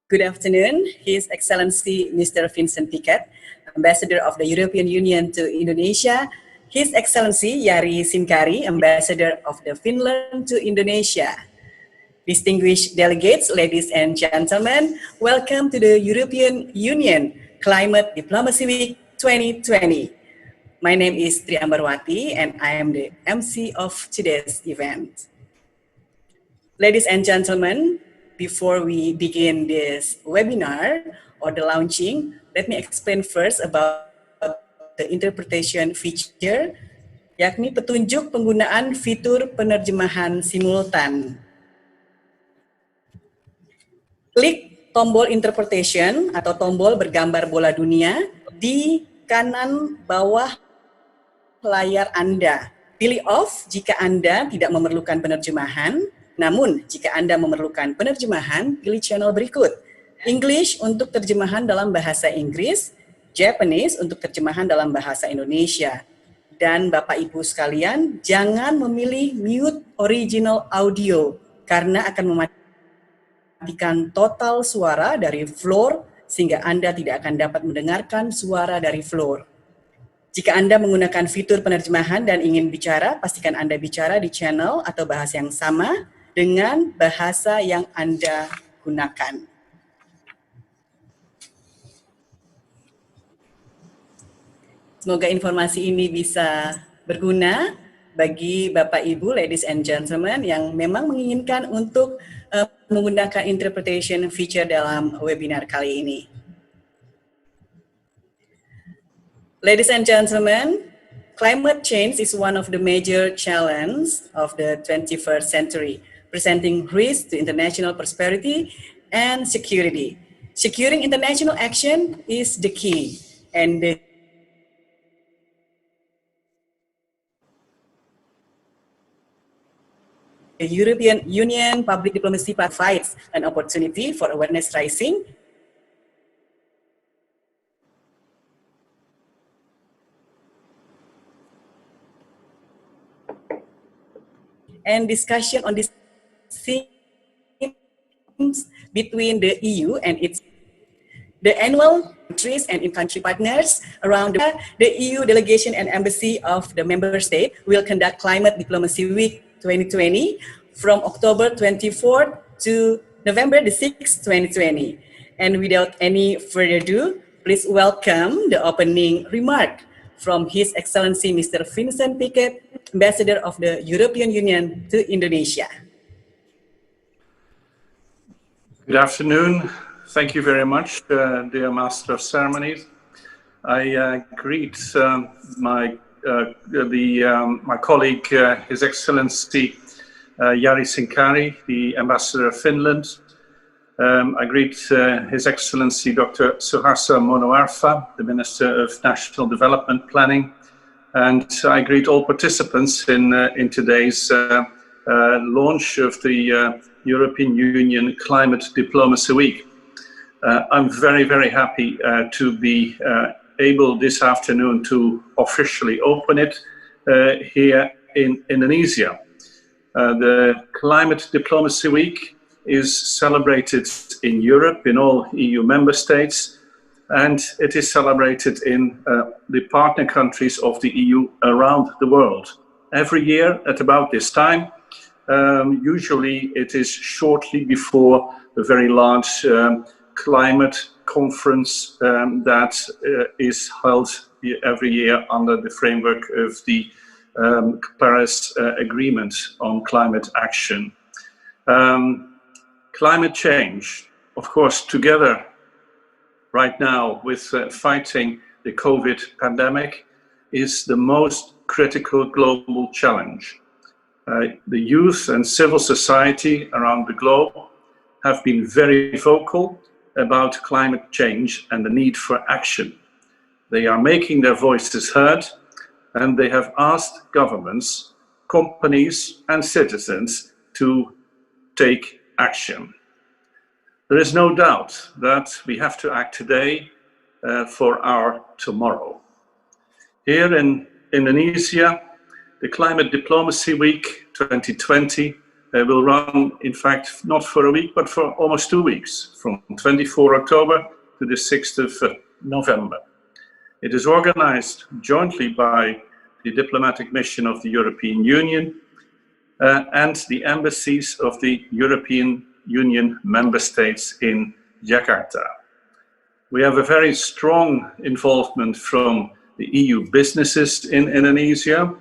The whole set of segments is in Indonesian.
Good afternoon, His Excellency Mr. Vincent Piquet, Ambassador of the European Union to Indonesia, His Excellency Jari Simkari, Ambassador of the Finland to Indonesia. Distinguished delegates, ladies and gentlemen, welcome to the European Union Climate Diplomacy Week 2020. My name is Tri Ambarwati and I am the MC of today's event. Ladies and gentlemen, before we begin this webinar or the launching, let me explain first about the interpretation feature, yakni petunjuk penggunaan fitur penerjemahan simultan. Klik tombol interpretation atau tombol bergambar bola dunia di kanan bawah layar Anda. Pilih off jika Anda tidak memerlukan penerjemahan. Namun, jika Anda memerlukan penerjemahan, pilih channel berikut. English untuk terjemahan dalam bahasa Inggris, Japanese untuk terjemahan dalam bahasa Indonesia. Dan Bapak Ibu sekalian, jangan memilih mute original audio karena akan mematikan total suara dari floor sehingga Anda tidak akan dapat mendengarkan suara dari floor. Jika Anda menggunakan fitur penerjemahan dan ingin bicara, pastikan Anda bicara di channel atau bahasa yang sama dengan bahasa yang Anda gunakan. Semoga informasi ini bisa berguna bagi Bapak Ibu, ladies and gentlemen, yang memang menginginkan untuk menggunakan interpretation feature dalam webinar kali ini. Ladies and gentlemen, climate change is one of the major challenges of the 21st century, presenting risks to international prosperity and security. Securing international action is the key, and the European Union Public Diplomacy provides an opportunity for awareness raising and discussion on these themes between the EU and its annual countries and in-country partners around the EU delegation and embassy of the member state will conduct Climate Diplomacy Week 2020 from October 24th to November the 6th, 2020. And without any further ado, please welcome the opening remark from His Excellency Mr. Vincent Piquet, Ambassador of the European Union to Indonesia. Good afternoon. Thank you very much, dear Master of Ceremonies. I greet my colleague, His Excellency Jari Simkari, the Ambassador of Finland. I greet His Excellency Dr. Suharto Monoarfa, the Minister of National Development Planning, and I greet all participants in today's launch of the European Union Climate Diplomacy Week. I'm very, very happy to be able this afternoon to officially open it here in Indonesia. The Climate Diplomacy Week is celebrated in Europe, in all EU member states, and it is celebrated in the partner countries of the EU around the world. Every year at about this time, usually it is shortly before the very large climate conference that is held every year under the framework of the Paris Agreement on Climate Action. Climate change, of course, together right now with fighting the COVID pandemic, is the most critical global challenge. The youth and civil society around the globe have been very vocal about climate change and the need for action. They are making their voices heard, and they have asked governments, companies, and citizens to take action. There is no doubt that we have to act today for our tomorrow. Here in Indonesia, the Climate Diplomacy Week 2020 will run, in fact, not for a week, but for almost 2 weeks, from 24 October to the 6th of November. It is organized jointly by the diplomatic mission of the European Union and the embassies of the European Union member states in Jakarta. We have a very strong involvement from the EU businesses in Indonesia.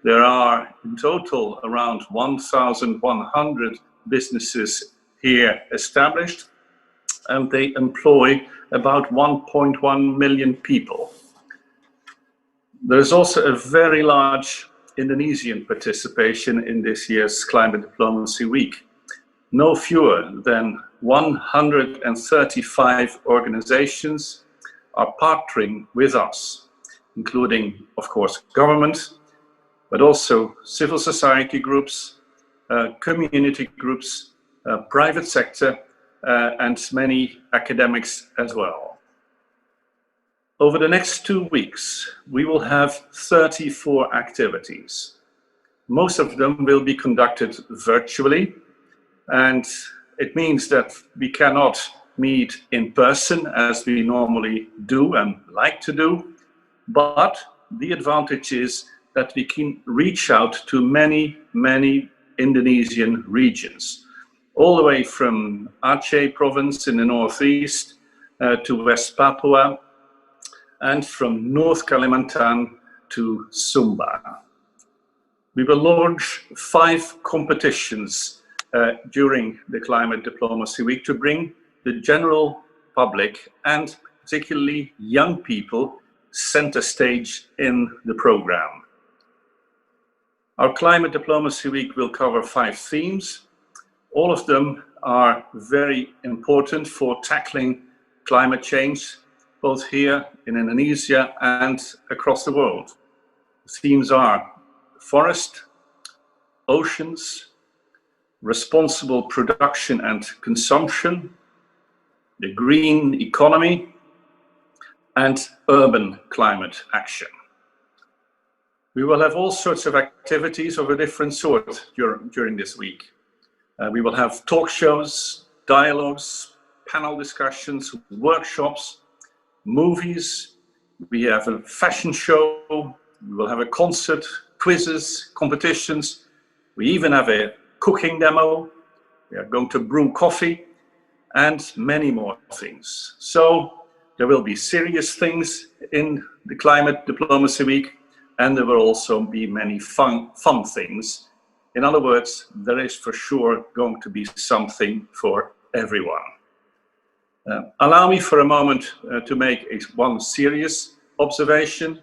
There are in total around 1,100 businesses here established, and they employ about 1.1 million people. There is also a very large Indonesian participation in this year's Climate Diplomacy Week. No fewer than 135 organizations are partnering with us, including, of course, government, but also civil society groups, community groups, private sector, and many academics as well. Over the next 2 weeks, we will have 34 activities. Most of them will be conducted virtually, and it means that we cannot meet in person as we normally do and like to do, but the advantage is that we can reach out to many, many Indonesian regions, all the way from Aceh province in the northeast to West Papua, and from North Kalimantan to Sumba. We will launch 5 competitions during the Climate Diplomacy Week to bring the general public and particularly young people center stage in the program. Our Climate Diplomacy Week will cover 5 themes. All of them are very important for tackling climate change, both here in Indonesia and across the world. The themes are forest, oceans, responsible production and consumption, the green economy, and urban climate action. We will have all sorts of activities of a different sort during this week. We will have talk shows, dialogues, panel discussions, workshops, movies. We have a fashion show. We will have a concert, quizzes, competitions. We even have a cooking demo. We are going to brew coffee and many more things. So there will be serious things in the Climate Diplomacy Week, and there will also be many fun things. In other words, there is for sure going to be something for everyone. Allow me for a moment to make one serious observation,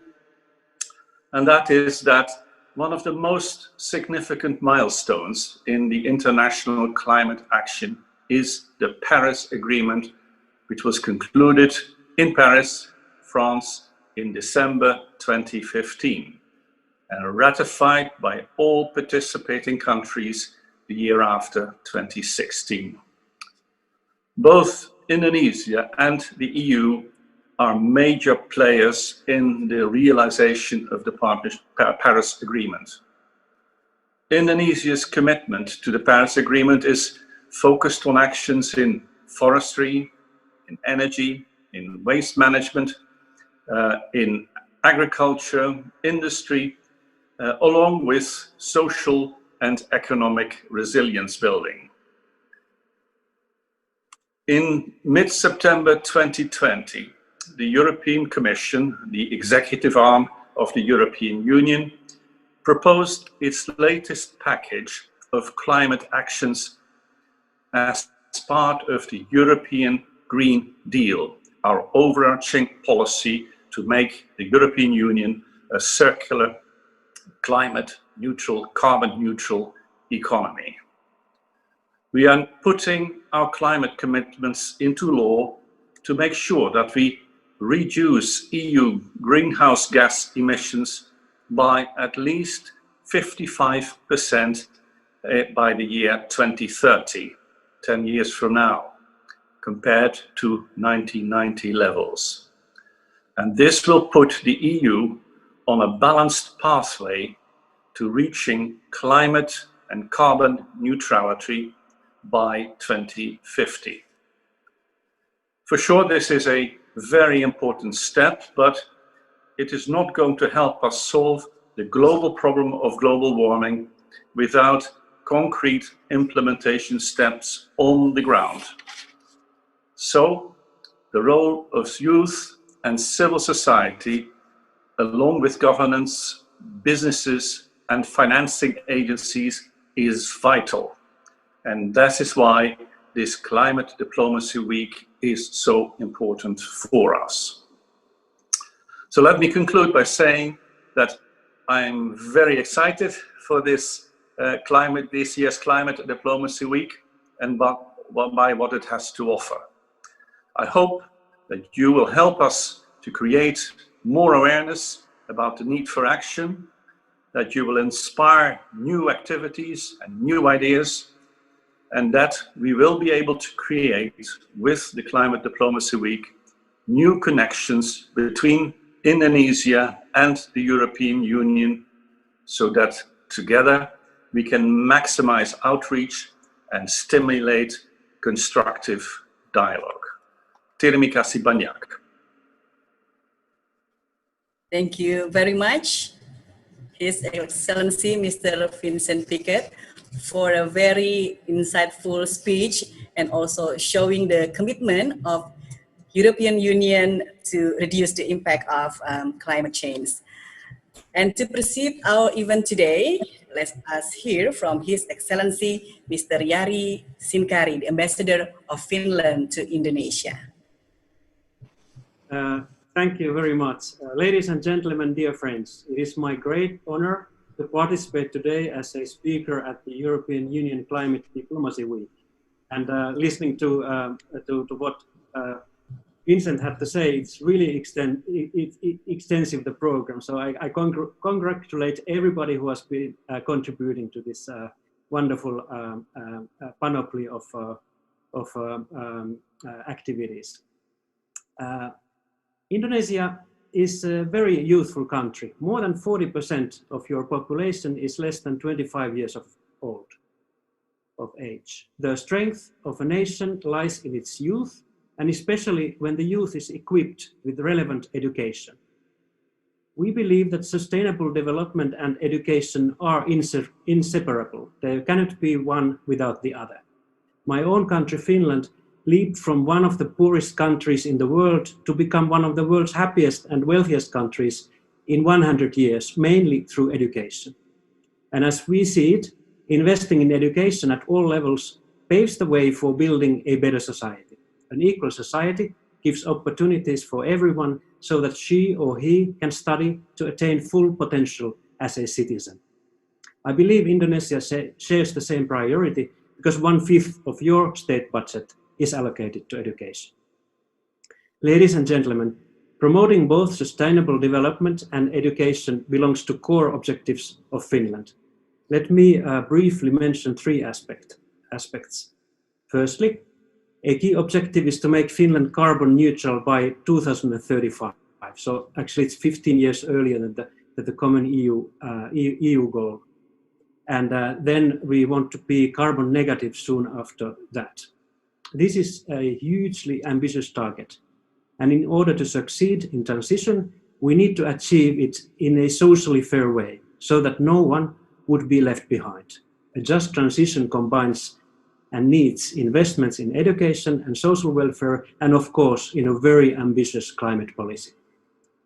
and that is that one of the most significant milestones in the international climate action is the Paris Agreement, which was concluded in Paris, France, in December 2015 and ratified by all participating countries the year after 2016. Both Indonesia and the EU are major players in the realization of the Paris Agreement. Indonesia's commitment to the Paris Agreement is focused on actions in forestry, in energy, in waste management, in agriculture, industry, along with social and economic resilience building. In mid-September 2020, the European Commission, the executive arm of the European Union, proposed its latest package of climate actions as part of the European Green Deal, our overarching policy to make the European Union a circular, climate neutral, carbon neutral economy. We are putting our climate commitments into law to make sure that we reduce EU greenhouse gas emissions by at least 55% by the year 2030, 10 years from now, compared to 1990 levels. And this will put the EU on a balanced pathway to reaching climate and carbon neutrality by 2050. For sure, this is a very important step, but it is not going to help us solve the global problem of global warming without concrete implementation steps on the ground. So, the role of youth and civil society, along with governance, businesses, and financing agencies, is vital. And that is why this Climate Diplomacy Week is so important for us. So let me conclude by saying that I'm very excited for this year's Climate Diplomacy Week and by what it has to offer. I hope that you will help us to create more awareness about the need for action, that you will inspire new activities and new ideas, and that we will be able to create, with the Climate Diplomacy Week, new connections between Indonesia and the European Union, so that together we can maximize outreach and stimulate constructive dialogue. Terima kasih banyak. Thank you very much, His Excellency Mr. Vincent Pickett, for a very insightful speech and also showing the commitment of European Union to reduce the impact of climate change. And to proceed our event today, let us hear from His Excellency Mr. Jari Sinkari, the Ambassador of Finland to Indonesia. Thank you very much. Ladies and gentlemen, dear friends, it is my great honor to participate today as a speaker at the European Union Climate Diplomacy Week. And listening to what Vincent had to say, it's really extensive, the program. So I congratulate everybody who has been contributing to this wonderful panoply of activities. Indonesia is a very youthful country. More than 40% of your population is less than 25 years of age. The strength of a nation lies in its youth, and especially when the youth is equipped with relevant education. We believe that sustainable development and education are inseparable. There cannot be one without the other. My own country, Finland, leaped from one of the poorest countries in the world to become one of the world's happiest and wealthiest countries in 100 years, mainly through education. And as we see it, investing in education at all levels paves the way for building a better society. An equal society gives opportunities for everyone so that she or he can study to attain full potential as a citizen. I believe Indonesia shares the same priority because 1/5 of your state budget is allocated to education. Ladies and gentlemen, promoting both sustainable development and education belongs to core objectives of Finland. Let me briefly mention 3 aspects. Firstly, a key objective is to make Finland carbon neutral by 2035. So actually it's 15 years earlier than the common EU goal. And then we want to be carbon negative soon after that. This is a hugely ambitious target. And in order to succeed in transition, we need to achieve it in a socially fair way so that no one would be left behind. A just transition combines and needs investments in education and social welfare, and of course, in a very ambitious climate policy.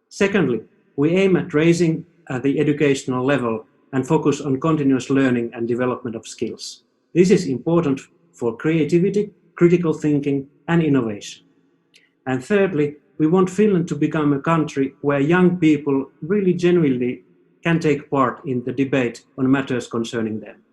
Secondly, we aim at raising the educational level and focus on continuous learning and development of skills. This is important for creativity, critical thinking, and innovation. And thirdly, we want Finland to become a country where young people really genuinely can take part in the debate on matters concerning them.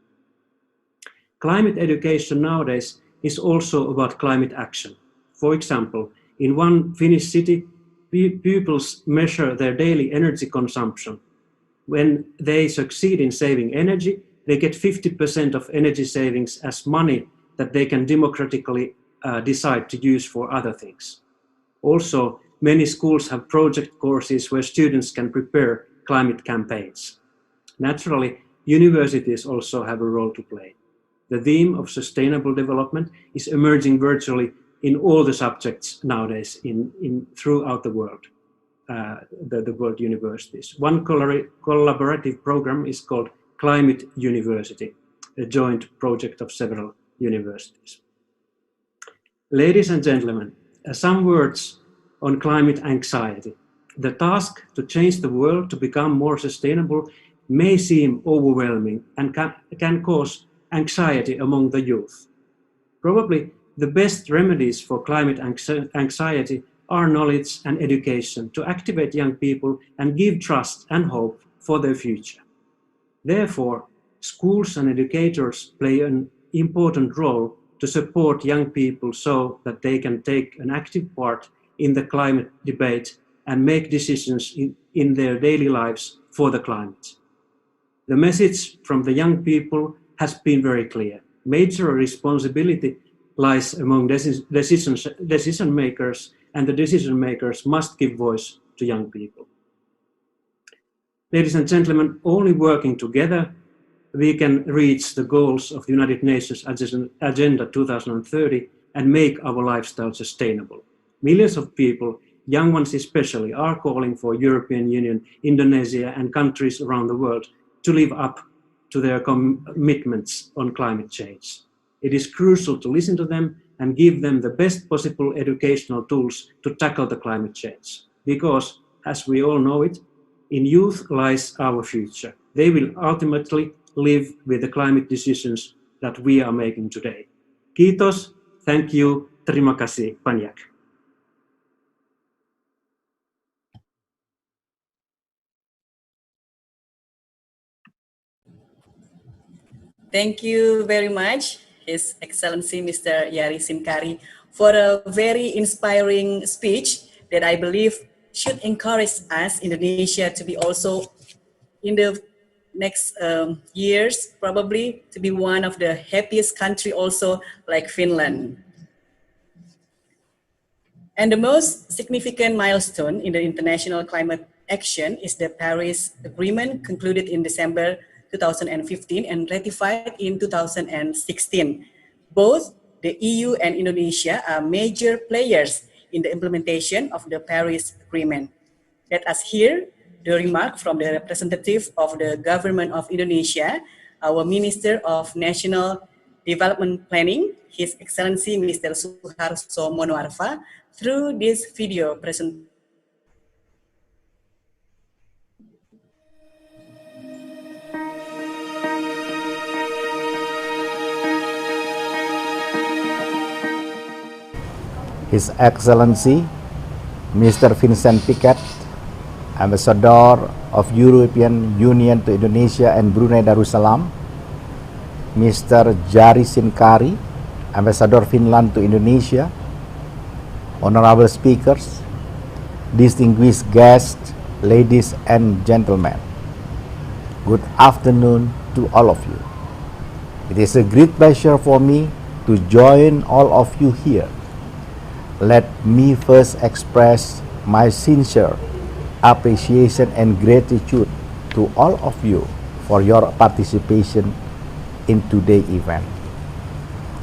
Climate education nowadays is also about climate action. For example, in one Finnish city, pupils measure their daily energy consumption. When they succeed in saving energy, they get 50% of energy savings as money that they can democratically decide to use for other things. Also, many schools have project courses where students can prepare climate campaigns. Naturally, universities also have a role to play. The theme of sustainable development is emerging virtually in all the subjects nowadays throughout the world, the world universities. One collaborative program is called Climate University, a joint project of several universities. Ladies and gentlemen, some words on climate anxiety. The task to change the world to become more sustainable may seem overwhelming and can cause anxiety among the youth. Probably the best remedies for climate anxiety are knowledge and education to activate young people and give trust and hope for their future. Therefore, schools and educators play an important role to support young people so that they can take an active part in the climate debate and make decisions in their daily lives for the climate. The message from the young people has been very clear. Major responsibility lies among decision makers, and the decision makers must give voice to young people. Ladies and gentlemen, only working together we can reach the goals of the United Nations Agenda 2030 and make our lifestyle sustainable. Millions of people, young ones especially, are calling for European Union, Indonesia, and countries around the world to live up to their commitments on climate change. It is crucial to listen to them and give them the best possible educational tools to tackle the climate change. Because, as we all know it, in youth lies our future. They will ultimately live with the climate decisions that we are making today. Kiitos, thank you, terima kasih banyak. Thank you very much, His Excellency Mr. Yari Simkari, for a very inspiring speech that I believe should encourage us, Indonesia, to be also in the next years, probably to be one of the happiest country also like Finland. And the most significant milestone in the international climate action is the Paris Agreement concluded in December 2015 and ratified in 2016. Both the EU and Indonesia are major players in the implementation of the Paris Agreement. Let us hear the remark from the representative of the government of Indonesia, our Minister of National Development Planning, His Excellency Mr. Suharso Monoarfa, through this video presentation. His Excellency Mr. Vincent Piquet, Ambassador of European Union to Indonesia and Brunei Darussalam, Mr. Jari Sinkari, Ambassador Finland to Indonesia, honorable speakers, distinguished guests, ladies and gentlemen, good afternoon to all of you. It is a great pleasure for me to join all of you here. Let me first express my sincere appreciation and gratitude to all of you for your participation in today's event.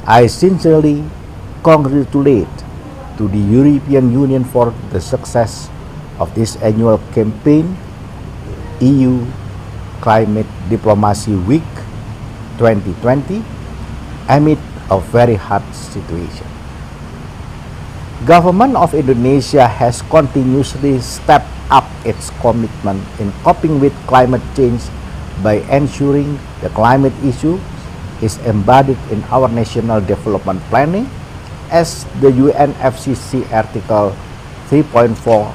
I sincerely congratulate to the European Union for the success of this annual campaign, EU Climate Diplomacy Week 2020, amid a very hard situation. Government of Indonesia has continuously stepped up its commitment in coping with climate change by ensuring the climate issue is embodied in our national development planning as the UNFCCC Article 3.4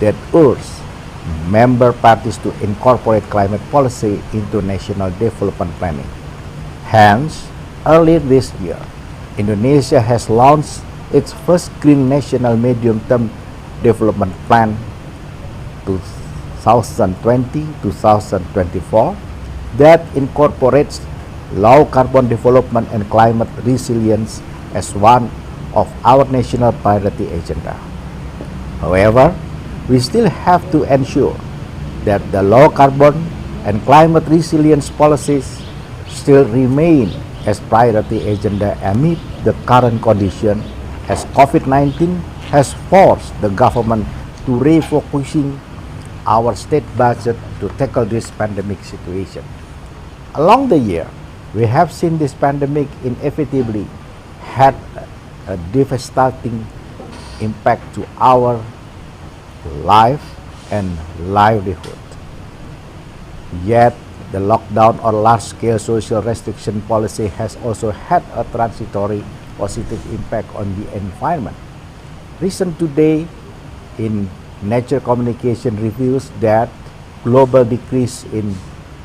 that urges member parties to incorporate climate policy into national development planning. Hence, earlier this year, Indonesia has launched its first Green National Medium-Term Development Plan 2020-2024 that incorporates low carbon development and climate resilience as one of our national priority agenda. However, we still have to ensure that the low carbon and climate resilience policies still remain as priority agenda amid the current condition, as COVID-19 has forced the government to refocusing our state budget to tackle this pandemic situation. Along the year, we have seen this pandemic inevitably had a devastating impact to our life and livelihood. Yet, the lockdown or large-scale social restriction policy has also had a transitory positive impact on the environment. Recent today in Nature Communication reveals that global decrease in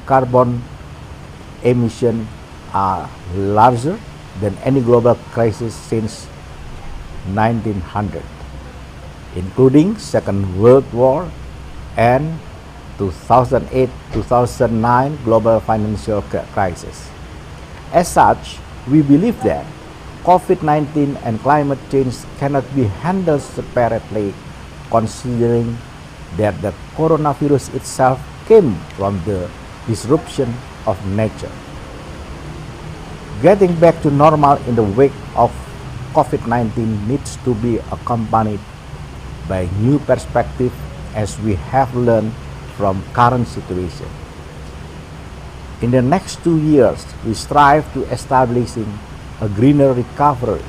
carbon emission are larger than any global crisis since 1900, including Second World War and 2008-2009 global financial crisis. As such, we believe that COVID-19 and climate change cannot be handled separately, considering that the coronavirus itself came from the disruption of nature. Getting back to normal in the wake of COVID-19 needs to be accompanied by new perspective, as we have learned from current situation. In the next 2 years, we strive to establishing a greener recovery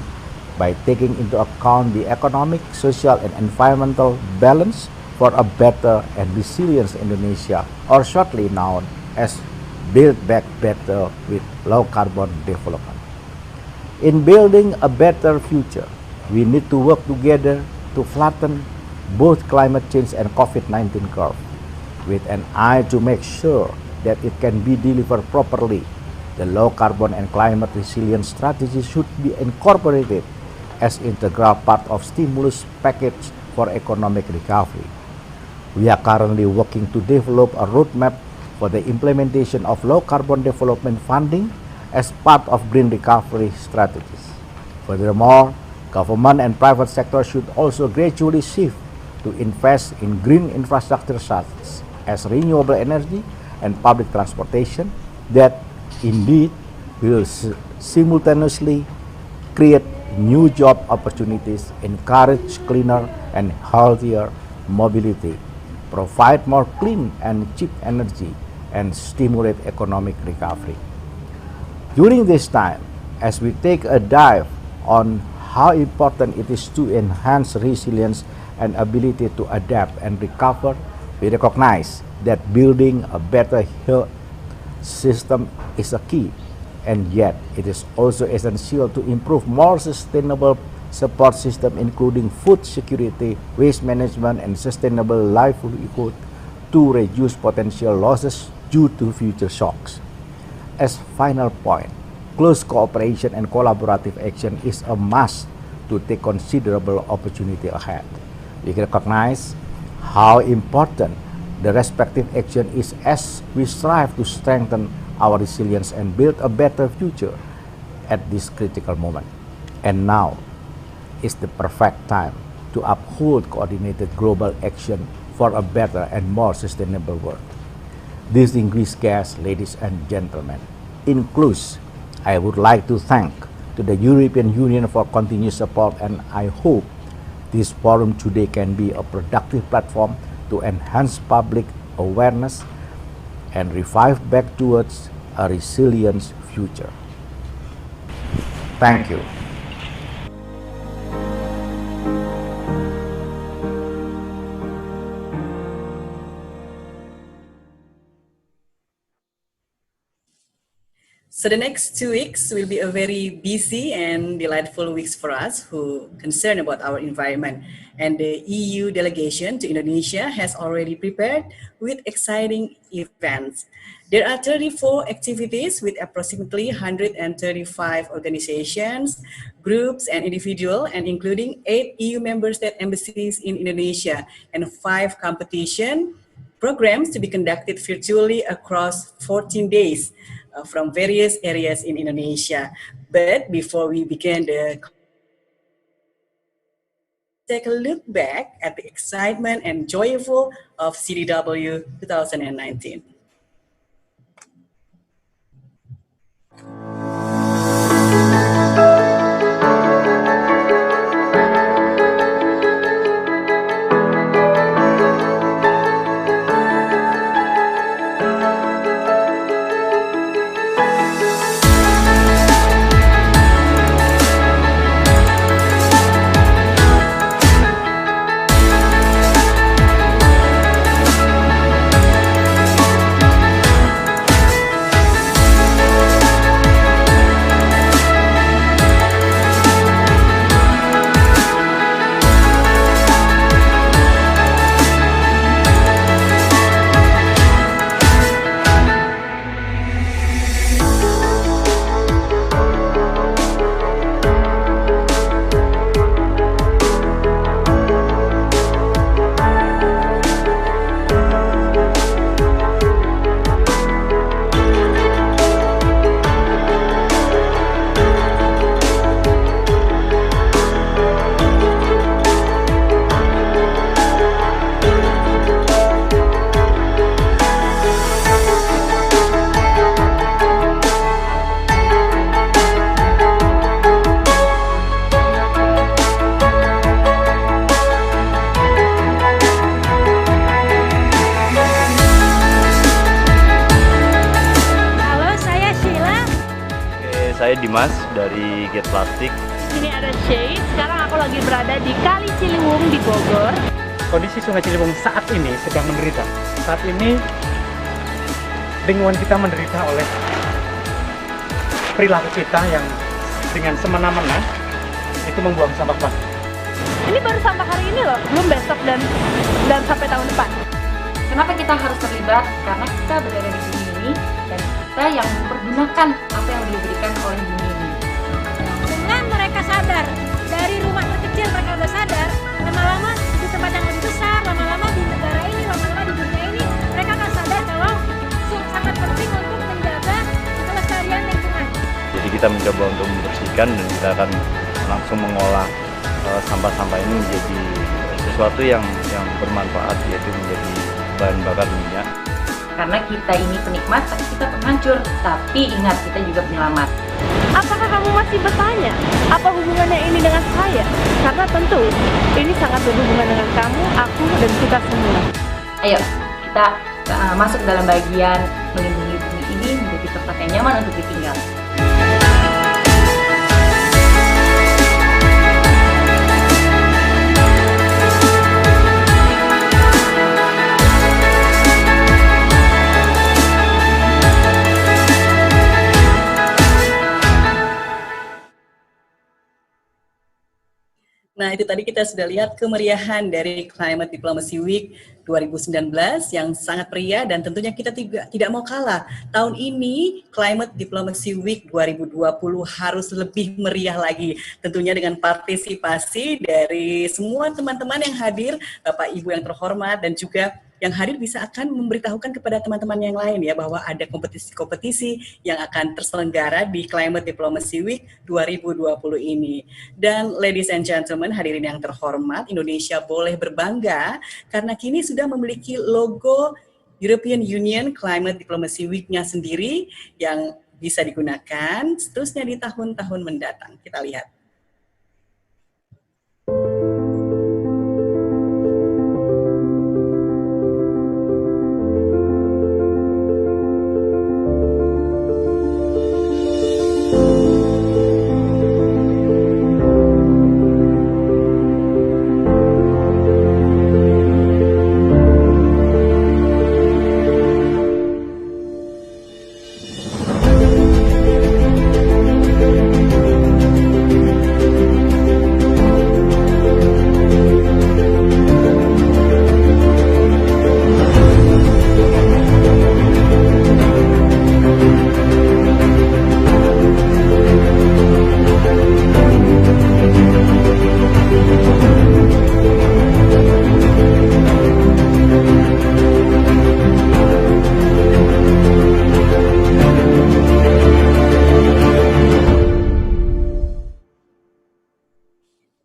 by taking into account the economic, social, and environmental balance for a better and resilient Indonesia, or shortly known as Build Back Better with Low Carbon Development. In building a better future, we need to work together to flatten both climate change and COVID-19 curve, with an eye to make sure that it can be delivered properly. The low carbon and climate resilience strategy should be incorporated as integral part of stimulus package for economic recovery. We are currently working to develop a roadmap for the implementation of low carbon development funding as part of green recovery strategies. Furthermore, government and private sector should also gradually shift to invest in green infrastructure such as renewable energy and public transportation that indeed will simultaneously create new job opportunities, encourage cleaner and healthier mobility, provide more clean and cheap energy, and stimulate economic recovery. During this time, as we take a dive on how important it is to enhance resilience and ability to adapt and recover, we recognize that building a better health system is a key, and yet it is also essential to improve more sustainable support system, including food security, waste management, and sustainable livelihood to reduce potential losses due to future shocks. As final point, close cooperation and collaborative action is a must to take considerable opportunity ahead. We recognize how important the respective action is as we strive to strengthen our resilience and build a better future at this critical moment. And now is the perfect time to uphold coordinated global action for a better and more sustainable world. Distinguished guests, ladies and gentlemen, in close, I would like to thank to the European Union for continued support, and I hope this forum today can be a productive platform to enhance public awareness and revive back towards a resilient future. Thank you. So the next 2 weeks will be a very busy and delightful weeks for us who concerned about our environment. And the EU delegation to Indonesia has already prepared with exciting events. There are 34 activities with approximately 135 organizations, groups, and individuals, and including 8 EU member state embassies in Indonesia and 5 competition programs to be conducted virtually across 14 days. From various areas in Indonesia. But before we begin take a look back at the excitement and joyful of CDW 2019. Dimas dari Get Plastik. Sini ada Shay, sekarang aku lagi berada di Kali Ciliwung di Bogor. Kondisi Sungai Ciliwung saat ini sedang menderita. Saat ini lingkungan kita menderita oleh perilaku kita yang dengan semena-mena itu membuang sampah plastik. Ini baru sampah hari ini loh, belum besok dan sampai tahun depan. Kenapa kita harus terlibat? Karena kita berada di bumi ini dan kita yang mempergunakan apa yang diberikan oleh bumi ini. Dengan mereka sadar, dari rumah terkecil mereka udah sadar, lama-lama di tempat yang lebih besar, lama-lama di negara ini, lama-lama di dunia ini, mereka akan sadar kalau sangat penting untuk menjaga kelestarian lingkungan. Jadi kita mencoba untuk membersihkan dan kita akan langsung mengolah sampah-sampah ini menjadi sesuatu yang bermanfaat, yaitu menjadi bahan bakar minyak. Karena kita ini penikmat, tapi kita penghancur. Tapi ingat, kita juga penyelamat. Apakah kamu masih bertanya, apa hubungannya ini dengan saya? Karena tentu, ini sangat berhubungan dengan kamu, aku, dan kita semua. Ayo, kita masuk dalam bagian melindungi bumi ini menjadi tempat yang nyaman untuk ditinggal. Nah, itu tadi kita sudah lihat kemeriahan dari Climate Diplomacy Week 2019 yang sangat meriah dan tentunya kita tidak mau kalah. Tahun ini Climate Diplomacy Week 2020 harus lebih meriah lagi. Tentunya dengan partisipasi dari semua teman-teman yang hadir, Bapak Ibu yang terhormat dan juga yang hadir bisa akan memberitahukan kepada teman-teman yang lain ya bahwa ada kompetisi-kompetisi yang akan terselenggara di Climate Diplomacy Week 2020 ini. Dan ladies and gentlemen, hadirin yang terhormat, Indonesia boleh berbangga karena kini sudah memiliki logo European Union Climate Diplomacy Week-nya sendiri yang bisa digunakan seterusnya di tahun-tahun mendatang. Kita lihat.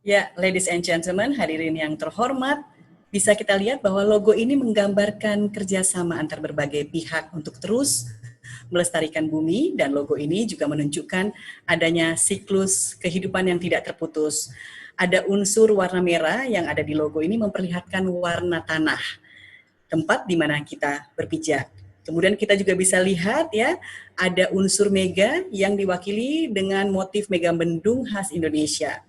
Ya, ladies and gentlemen, hadirin yang terhormat, bisa kita lihat bahwa logo ini menggambarkan kerjasama antar berbagai pihak untuk terus melestarikan bumi, dan logo ini juga menunjukkan adanya siklus kehidupan yang tidak terputus. Ada unsur warna merah yang ada di logo ini memperlihatkan warna tanah, tempat di mana kita berpijak. Kemudian kita juga bisa lihat ya, ada unsur mega yang diwakili dengan motif mega mendung khas Indonesia.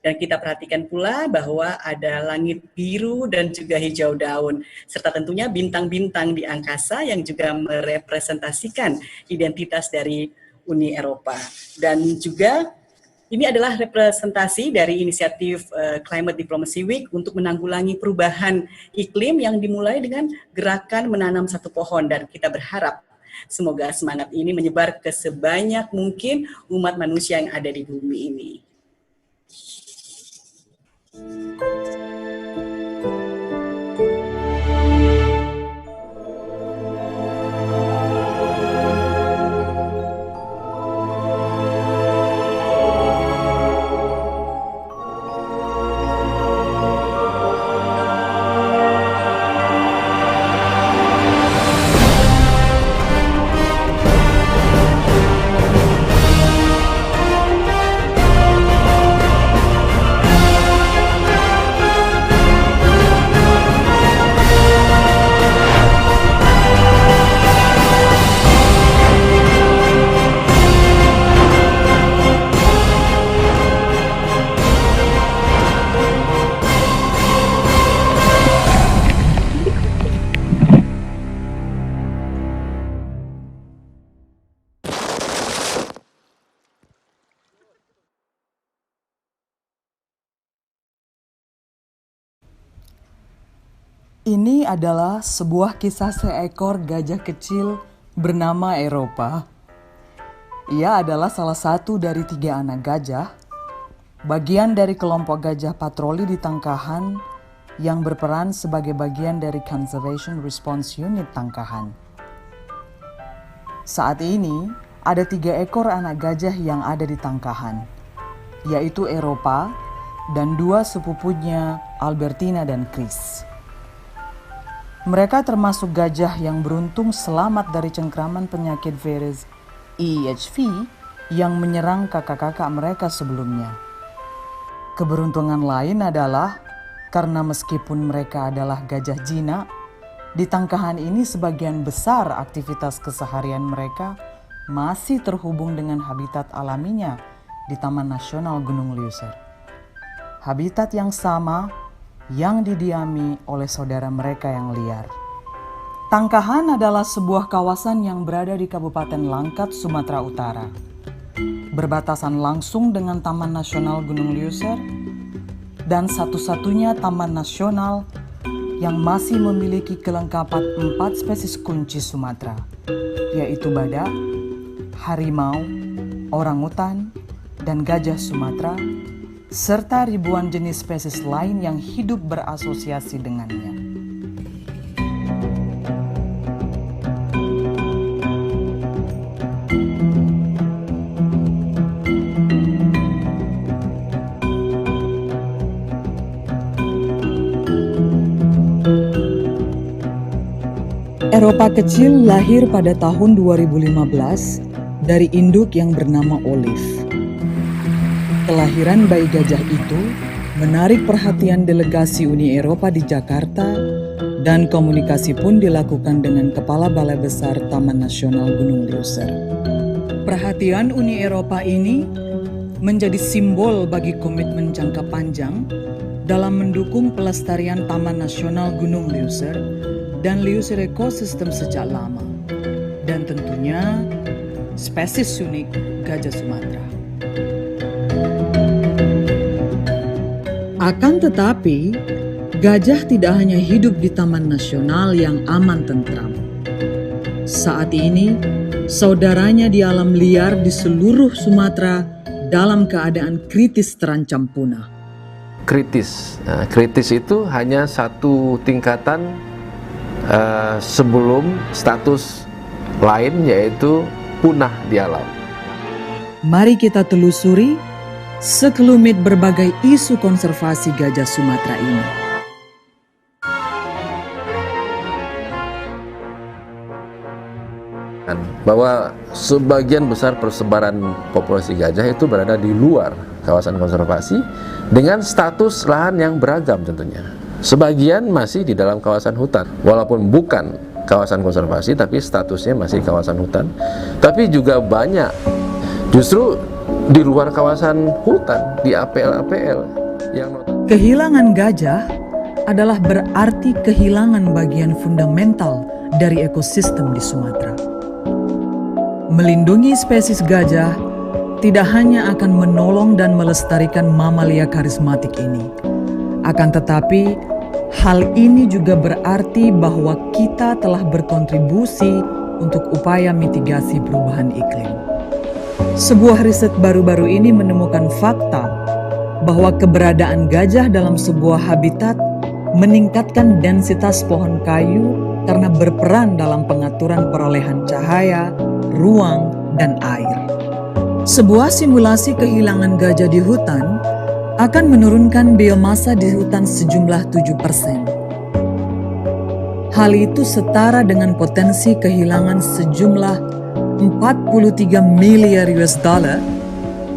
Dan kita perhatikan pula bahwa ada langit biru dan juga hijau daun, serta tentunya bintang-bintang di angkasa yang juga merepresentasikan identitas dari Uni Eropa. Dan juga ini adalah representasi dari inisiatif Climate Diplomacy Week untuk menanggulangi perubahan iklim yang dimulai dengan gerakan menanam satu pohon, dan kita berharap semoga semangat ini menyebar ke sebanyak mungkin umat manusia yang ada di bumi ini. Ini adalah sebuah kisah seekor gajah kecil bernama Eropa. Ia adalah salah satu dari 3 anak gajah, bagian dari kelompok gajah patroli di Tangkahan yang berperan sebagai bagian dari Conservation Response Unit Tangkahan. Saat ini, ada 3 ekor anak gajah yang ada di Tangkahan, yaitu Eropa dan 2 sepupunya Albertina dan Chris. Mereka termasuk gajah yang beruntung selamat dari cengkraman penyakit virus EHV yang menyerang kakak-kakak mereka sebelumnya. Keberuntungan lain adalah karena meskipun mereka adalah gajah jinak, di Tangkahan ini sebagian besar aktivitas keseharian mereka masih terhubung dengan habitat alaminya di Taman Nasional Gunung Leuser. Habitat yang sama yang didiami oleh saudara mereka yang liar. Tangkahan adalah sebuah kawasan yang berada di Kabupaten Langkat, Sumatera Utara. Berbatasan langsung dengan Taman Nasional Gunung Leuser dan satu-satunya taman nasional yang masih memiliki kelengkapan 4 spesies kunci Sumatera, yaitu badak, harimau, orangutan, dan gajah Sumatera, serta ribuan jenis spesies lain yang hidup berasosiasi dengannya. Eropa kecil lahir pada tahun 2015 dari induk yang bernama Olive. Kelahiran bayi gajah itu menarik perhatian delegasi Uni Eropa di Jakarta dan komunikasi pun dilakukan dengan Kepala Balai Besar Taman Nasional Gunung Leuser. Perhatian Uni Eropa ini menjadi simbol bagi komitmen jangka panjang dalam mendukung pelestarian Taman Nasional Gunung Leuser dan Leuser ekosistem sejak lama, dan tentunya spesies unik gajah Sumatera. Akan tetapi, gajah tidak hanya hidup di Taman Nasional yang aman tentram. Saat ini, saudaranya di alam liar di seluruh Sumatera dalam keadaan kritis terancam punah. Kritis. Nah, kritis itu hanya satu tingkatan sebelum status lain, yaitu punah di alam. Mari kita telusuri sekelumit berbagai isu konservasi gajah Sumatera ini. Bahwa sebagian besar persebaran populasi gajah itu berada di luar kawasan konservasi dengan status lahan yang beragam tentunya. Sebagian masih di dalam kawasan hutan, walaupun bukan kawasan konservasi tapi statusnya masih kawasan hutan. Tapi juga banyak justru di luar kawasan hutan, di APL-APL yang kehilangan gajah adalah berarti kehilangan bagian fundamental dari ekosistem di Sumatera. Melindungi spesies gajah tidak hanya akan menolong dan melestarikan mamalia karismatik ini, akan tetapi hal ini juga berarti bahwa kita telah berkontribusi untuk upaya mitigasi perubahan iklim. Sebuah riset baru-baru ini menemukan fakta bahwa keberadaan gajah dalam sebuah habitat meningkatkan densitas pohon kayu karena berperan dalam pengaturan perolehan cahaya, ruang, dan air. Sebuah simulasi kehilangan gajah di hutan akan menurunkan biomasa di hutan sejumlah 7%. Hal itu setara dengan potensi kehilangan sejumlah 43 miliar US dollar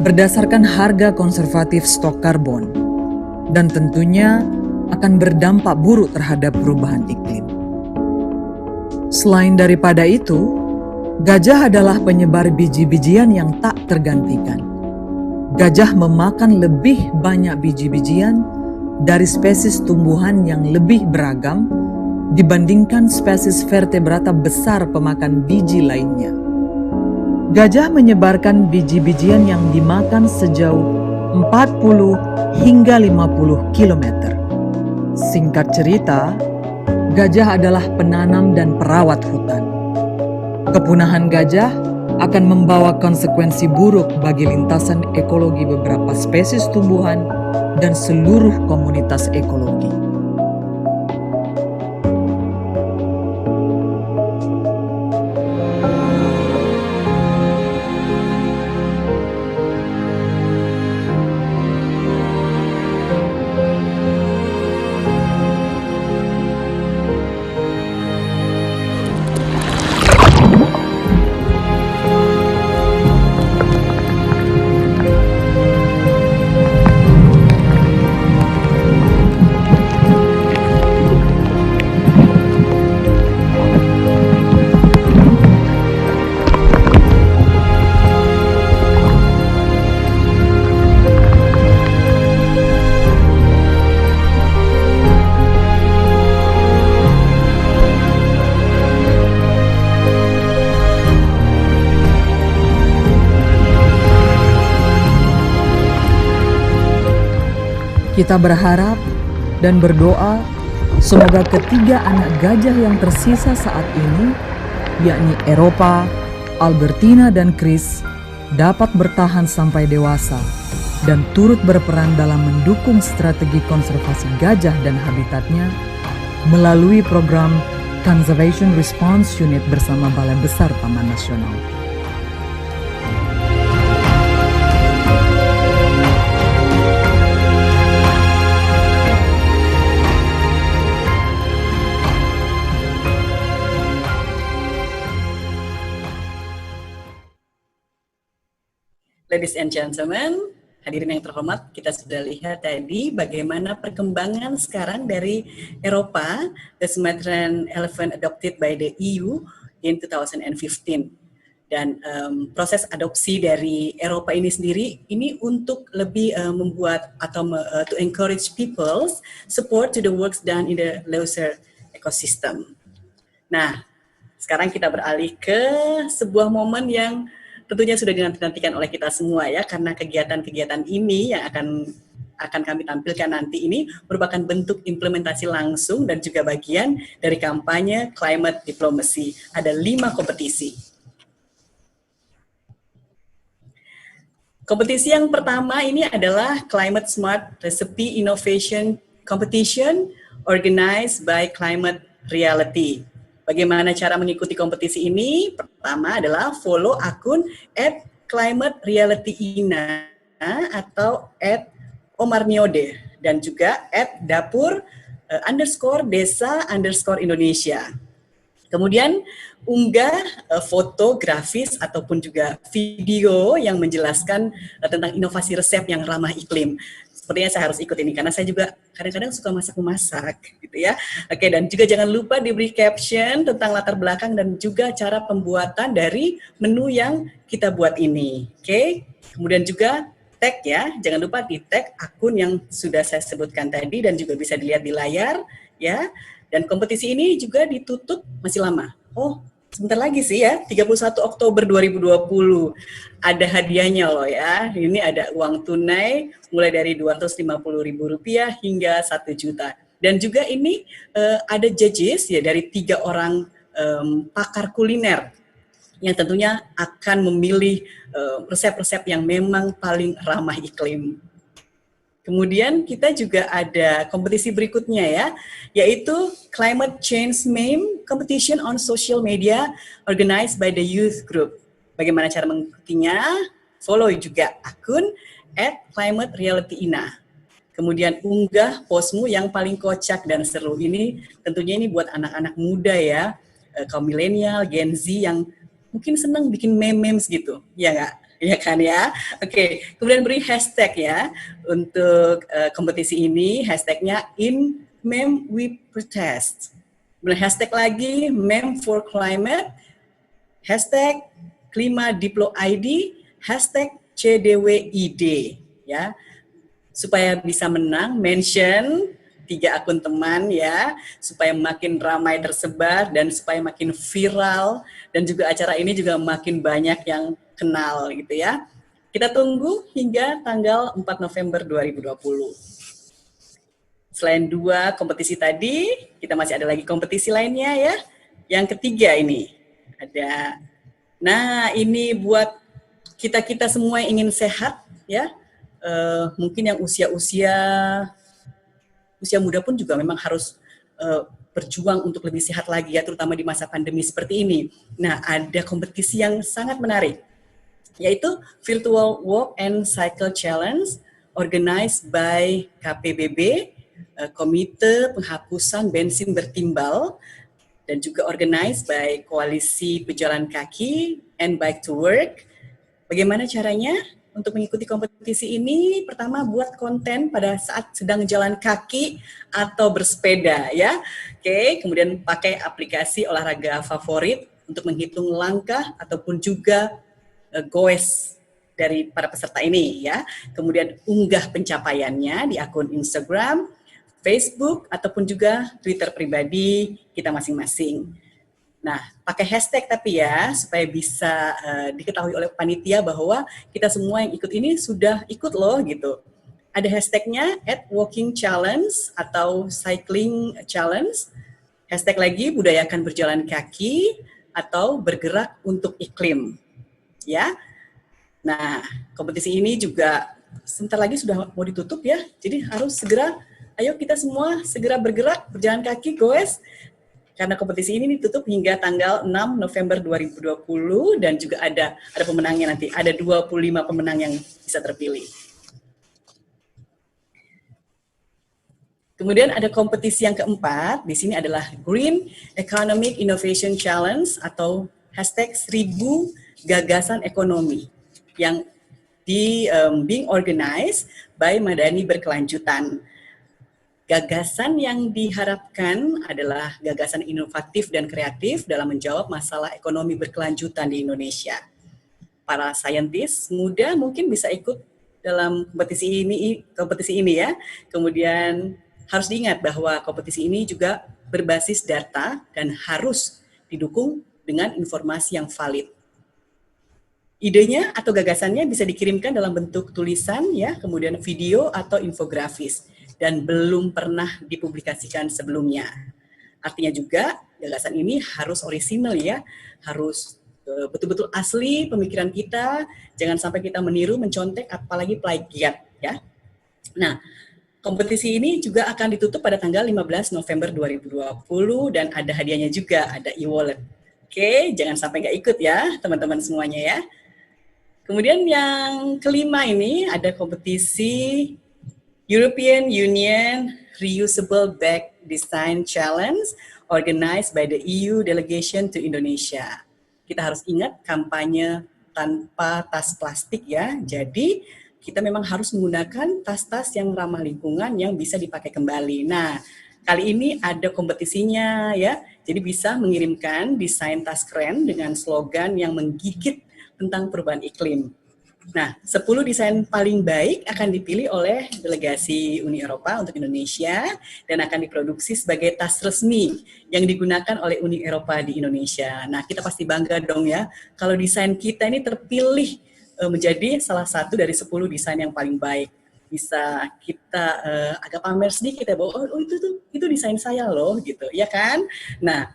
berdasarkan harga konservatif stok karbon, dan tentunya akan berdampak buruk terhadap perubahan iklim. Selain daripada itu, gajah adalah penyebar biji-bijian yang tak tergantikan. Gajah memakan lebih banyak biji-bijian dari spesies tumbuhan yang lebih beragam dibandingkan spesies vertebrata besar pemakan biji lainnya. Gajah menyebarkan biji-bijian yang dimakan sejauh 40 hingga 50 km. Singkat cerita, Gajah adalah penanam dan perawat hutan. Kepunahan gajah akan membawa konsekuensi buruk bagi lintasan ekologi beberapa spesies tumbuhan dan seluruh komunitas ekologi. Kita berharap dan berdoa semoga ketiga anak gajah yang tersisa saat ini, yakni Eropa, Albertina, dan Chris, dapat bertahan sampai dewasa dan turut berperan dalam mendukung strategi konservasi gajah dan habitatnya melalui program Conservation Response Unit bersama Balai Besar Taman Nasional. Ladies and gentlemen, hadirin yang terhormat, kita sudah lihat tadi bagaimana perkembangan sekarang dari Eropa, the Sumatran elephant adopted by the EU in 2015. Dan proses adopsi dari Eropa ini sendiri, ini untuk lebih membuat atau to encourage people support to the works done in the Leuser ecosystem. Nah, sekarang kita beralih ke sebuah momen yang tentunya sudah dinantikan oleh kita semua ya, karena kegiatan-kegiatan ini yang akan kami tampilkan nanti ini merupakan bentuk implementasi langsung dan juga bagian dari kampanye climate diplomacy. Ada 5 kompetisi. Kompetisi yang pertama ini adalah Climate Smart Recipe Innovation Competition organized by Climate Reality. Bagaimana cara mengikuti kompetisi ini? Pertama adalah follow akun @climaterealityina atau @omarniode dan juga @dapur_desa_Indonesia. Kemudian unggah foto grafis ataupun juga video yang menjelaskan tentang inovasi resep yang ramah iklim. Sepertinya saya harus ikut ini karena saya juga kadang-kadang suka masak-masak gitu ya. Oke, dan juga jangan lupa diberi caption tentang latar belakang dan juga cara pembuatan dari menu yang kita buat ini. Oke, kemudian juga tag ya, jangan lupa di tag akun yang sudah saya sebutkan tadi dan juga bisa dilihat di layar ya. Dan kompetisi ini juga ditutup masih lama. Oh, sebentar lagi sih ya, 31 Oktober 2020. Ada hadiahnya loh ya. Ini ada uang tunai mulai dari Rp250.000 hingga 1 juta. Dan juga ini ada judges ya dari 3 orang pakar kuliner yang tentunya akan memilih resep-resep yang memang paling ramah iklim. Kemudian kita juga ada kompetisi berikutnya ya, yaitu Climate Change Meme Competition on Social Media organized by the Youth Group. Bagaimana cara mengikutinya? Follow juga akun @climaterealityina. Kemudian unggah postmu yang paling kocak dan seru. Ini tentunya ini buat anak-anak muda ya, kaum milenial, Gen Z yang mungkin senang bikin memes gitu, ya nggak? Ya kan ya, oke. Kemudian beri hashtag ya untuk kompetisi ini, hashtagnya in meme we protest. Kemudian hashtag lagi meme for climate, hashtag klimadiplo.id, hashtag CDWID ya, supaya bisa menang. Mention 3 akun teman ya, supaya makin ramai tersebar dan supaya makin viral dan juga acara ini juga makin banyak yang kenal gitu ya. Kita tunggu hingga tanggal 4 November 2020. Selain 2 kompetisi tadi, kita masih ada lagi kompetisi lainnya ya. Yang ketiga ini ada. Nah, ini buat kita semua yang ingin sehat ya. Mungkin yang usia muda pun juga memang harus berjuang untuk lebih sehat lagi ya, terutama di masa pandemi seperti ini. Nah, ada kompetisi yang sangat menarik, yaitu Virtual Walk and Cycle Challenge organized by KPBB, Komite Penghapusan Bensin Bertimbal, dan juga organized by Koalisi Pejalan Kaki and Bike to Work. Bagaimana caranya untuk mengikuti kompetisi ini? Pertama, buat konten pada saat sedang jalan kaki atau bersepeda ya. Oke, kemudian pakai aplikasi olahraga favorit untuk menghitung langkah ataupun juga goes dari para peserta ini ya. Kemudian unggah pencapaiannya di akun Instagram, Facebook, ataupun juga Twitter pribadi kita masing-masing. Nah, pakai hashtag tapi ya, supaya bisa diketahui oleh panitia bahwa kita semua yang ikut ini sudah ikut loh gitu. Ada hashtagnya @walkingchallenge atau cycling challenge. Hashtag lagi budayakan berjalan kaki atau bergerak untuk iklim. Ya. Nah, kompetisi ini juga sebentar lagi sudah mau ditutup ya. Jadi harus segera, ayo kita semua segera bergerak, berjalan kaki, goes. Karena kompetisi ini ditutup hingga tanggal 6 November 2020 dan juga ada pemenangnya nanti. Ada 25 pemenang yang bisa terpilih. Kemudian ada kompetisi yang keempat, di sini adalah Green Economic Innovation Challenge atau hashtag 1000 gagasan ekonomi yang being organized by Madani Berkelanjutan. Gagasan yang diharapkan adalah gagasan inovatif dan kreatif dalam menjawab masalah ekonomi berkelanjutan di Indonesia. Para saintis muda mungkin bisa ikut dalam kompetisi ini ya. Kemudian harus diingat bahwa kompetisi ini juga berbasis data dan harus didukung dengan informasi yang valid. Idenya atau gagasannya bisa dikirimkan dalam bentuk tulisan ya, kemudian video atau infografis dan belum pernah dipublikasikan sebelumnya. Artinya juga gagasan ini harus orisinal ya, harus betul-betul asli pemikiran kita, jangan sampai kita meniru, mencontek, apalagi plagiat ya. Nah, kompetisi ini juga akan ditutup pada tanggal 15 November 2020 dan ada hadiahnya juga, ada e-wallet. Oke, jangan sampai nggak ikut ya teman-teman semuanya ya. Kemudian yang kelima ini ada kompetisi European Union Reusable Bag Design Challenge organized by the EU Delegation to Indonesia. Kita harus ingat kampanye tanpa tas plastik ya. Jadi kita memang harus menggunakan tas-tas yang ramah lingkungan yang bisa dipakai kembali. Nah, kali ini ada kompetisinya ya. Jadi bisa mengirimkan desain tas keren dengan slogan yang menggigit tentang perubahan iklim. Nah, 10 desain paling baik akan dipilih oleh delegasi Uni Eropa untuk Indonesia dan akan diproduksi sebagai tas resmi yang digunakan oleh Uni Eropa di Indonesia. Nah, kita pasti bangga dong ya kalau desain kita ini terpilih menjadi salah satu dari 10 desain yang paling baik. Bisa kita agak pamer sedikit ya bahwa oh itu desain saya loh gitu, ya kan? Nah,